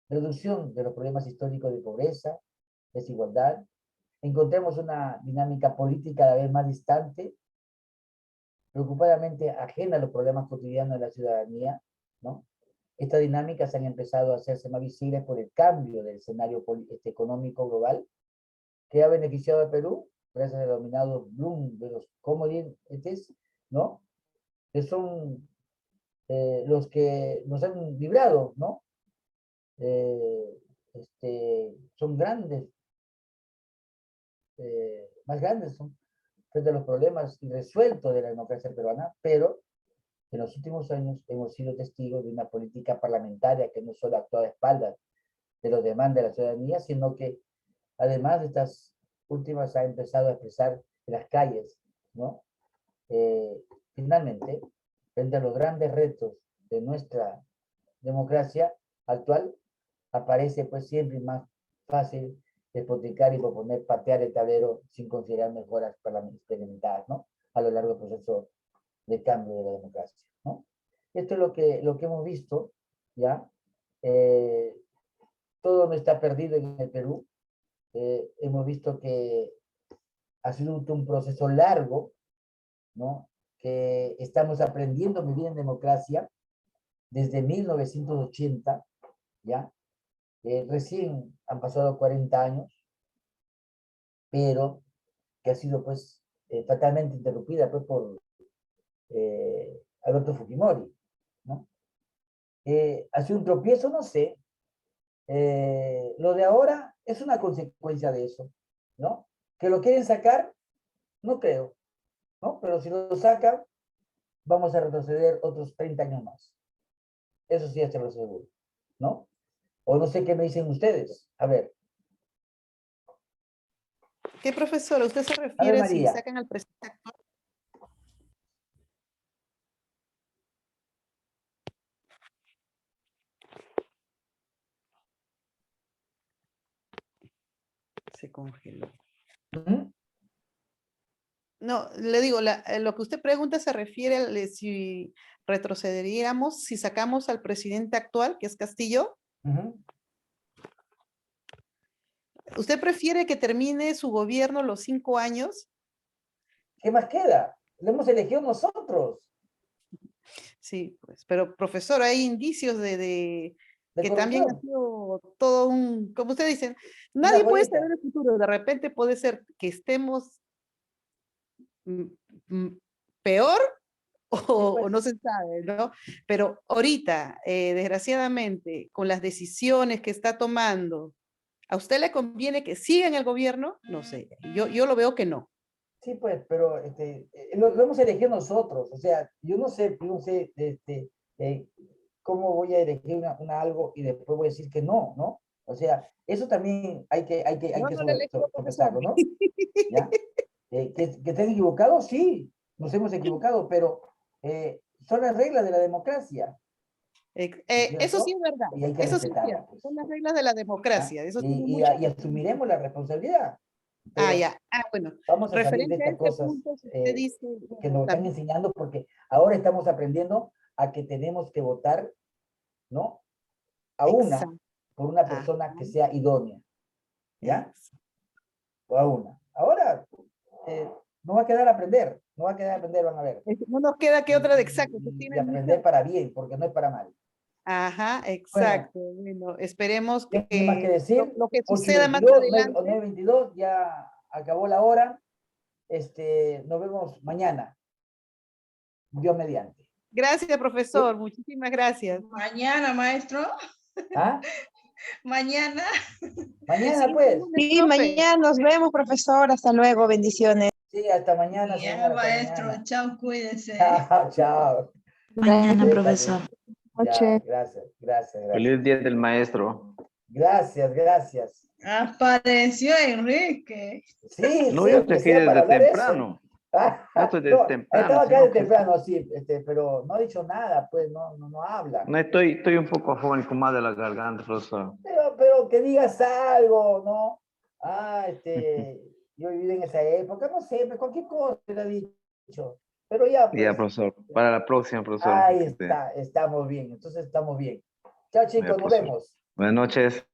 reducción de los problemas históricos de pobreza, desigualdad. Encontramos una dinámica política cada vez más distante, preocupadamente ajena a los problemas cotidianos de la ciudadanía, ¿no? Estas dinámicas han empezado a hacerse más visibles por el cambio del escenario económico global que ha beneficiado a Perú, gracias al denominado boom de los commodities, ¿no? Que son los que nos han librado, ¿no? Son grandes, más grandes son frente a los problemas irresueltos de la democracia peruana, pero en los últimos años hemos sido testigos de una política parlamentaria que no solo actúa a espaldas de los demandas de la ciudadanía, sino que además de estas últimas ha empezado a expresar en las calles, ¿no? Finalmente, frente a los grandes retos de nuestra democracia actual, aparece pues siempre más fácil despotricar y proponer patear el tablero sin considerar mejoras experimentadas, ¿no? A lo largo del proceso de cambio de la democracia, ¿no? Esto es lo que hemos visto, ¿ya? Todo no está perdido en el Perú. Hemos visto que ha sido un proceso largo, ¿no? Que estamos aprendiendo a vivir en democracia desde 1980, ¿ya? Recién han pasado 40 años, pero que ha sido pues totalmente interrumpida pues, por Alberto Fujimori, ¿no? ¿Ha sido un tropiezo? No sé. Lo de ahora es una consecuencia de eso, ¿no? ¿Que lo quieren sacar? No creo, ¿no? Pero si lo sacan, vamos a retroceder otros 30 años más. Eso sí, se lo aseguro, ¿no? O no sé qué me dicen ustedes. A ver. ¿Qué, profesora? ¿Usted se refiere a si sacan al presidente actual? Se congeló. No, le digo, lo que usted pregunta se refiere a si retrocederíamos, si sacamos al presidente actual, que es Castillo. ¿Usted prefiere que termine su gobierno los 5 años? ¿Qué más queda? Lo hemos elegido nosotros. Sí, pues, pero profesor, hay indicios de que también ha sido todo un, como usted dice, nadie puede saber el futuro. De repente puede ser que estemos peor o no se sabe, ¿no? Pero ahorita, desgraciadamente, con las decisiones que está tomando, ¿a usted le conviene que siga en el gobierno? No sé, yo lo veo que no. Sí, pues, pero lo hemos elegido nosotros. O sea, yo no sé cómo voy a elegir algo y después voy a decir que no, ¿no? O sea, eso también hay que sopesarlo, ¿no? ¿Ya? ¿Que estén equivocados? Sí, nos hemos equivocado, pero son las reglas de la democracia. Eso sí es verdad. Y hay que eso sí es respetarlas, cierto. pues. Son las reglas de la democracia. ¿Ah? Eso Y asumiremos la responsabilidad. Pero ya. Bueno. vamos a salir de Referente a estas este cosas punto, si usted dice... que nos están enseñando, porque ahora estamos aprendiendo a que tenemos que votar, ¿no? A una, Exacto. por una persona que sea idónea, ¿ya? O a una. Ahora, no va a quedar aprender, no va a quedar aprender, van a ver. No nos queda que otra de exacto. Y aprender para bien, porque no es para mal. Ajá, exacto. Bueno, esperemos ¿Qué tiene más que que decir? lo que 8:22, suceda más 9 adelante. o 9:22, ya acabó la hora. Nos vemos mañana. Dios mediante. Gracias, profesor. Muchísimas gracias. Mañana, maestro. ¿Ah? Mañana. Mañana, Sí, pues. Sí, mañana nos vemos, profesor. Hasta luego. Bendiciones. Sí, hasta mañana, Ya, señora. Hasta maestro. mañana. Chao, cuídese. Chao, chao. Mañana, Sí, profesor. ya, gracias, gracias. Feliz día del maestro. Gracias. Apareció Enrique. Sí, No, yo estoy aunque aquí sea para desde hablar eso. temprano. Yo estoy No, desde temprano. estaba acá sino de que temprano, sí, pero no ha dicho nada, pues no habla. no estoy un poco joven con más de la garganta, profesor. Pero que digas algo, ¿no? Yo viví en esa época, no sé, pues cualquier cosa le ha dicho. Pero ya, pues. Ya, profesor. Para la próxima, profesor. Ahí está, estamos bien, entonces estamos bien. Chao, chicos, nos profesor. vemos. Buenas noches.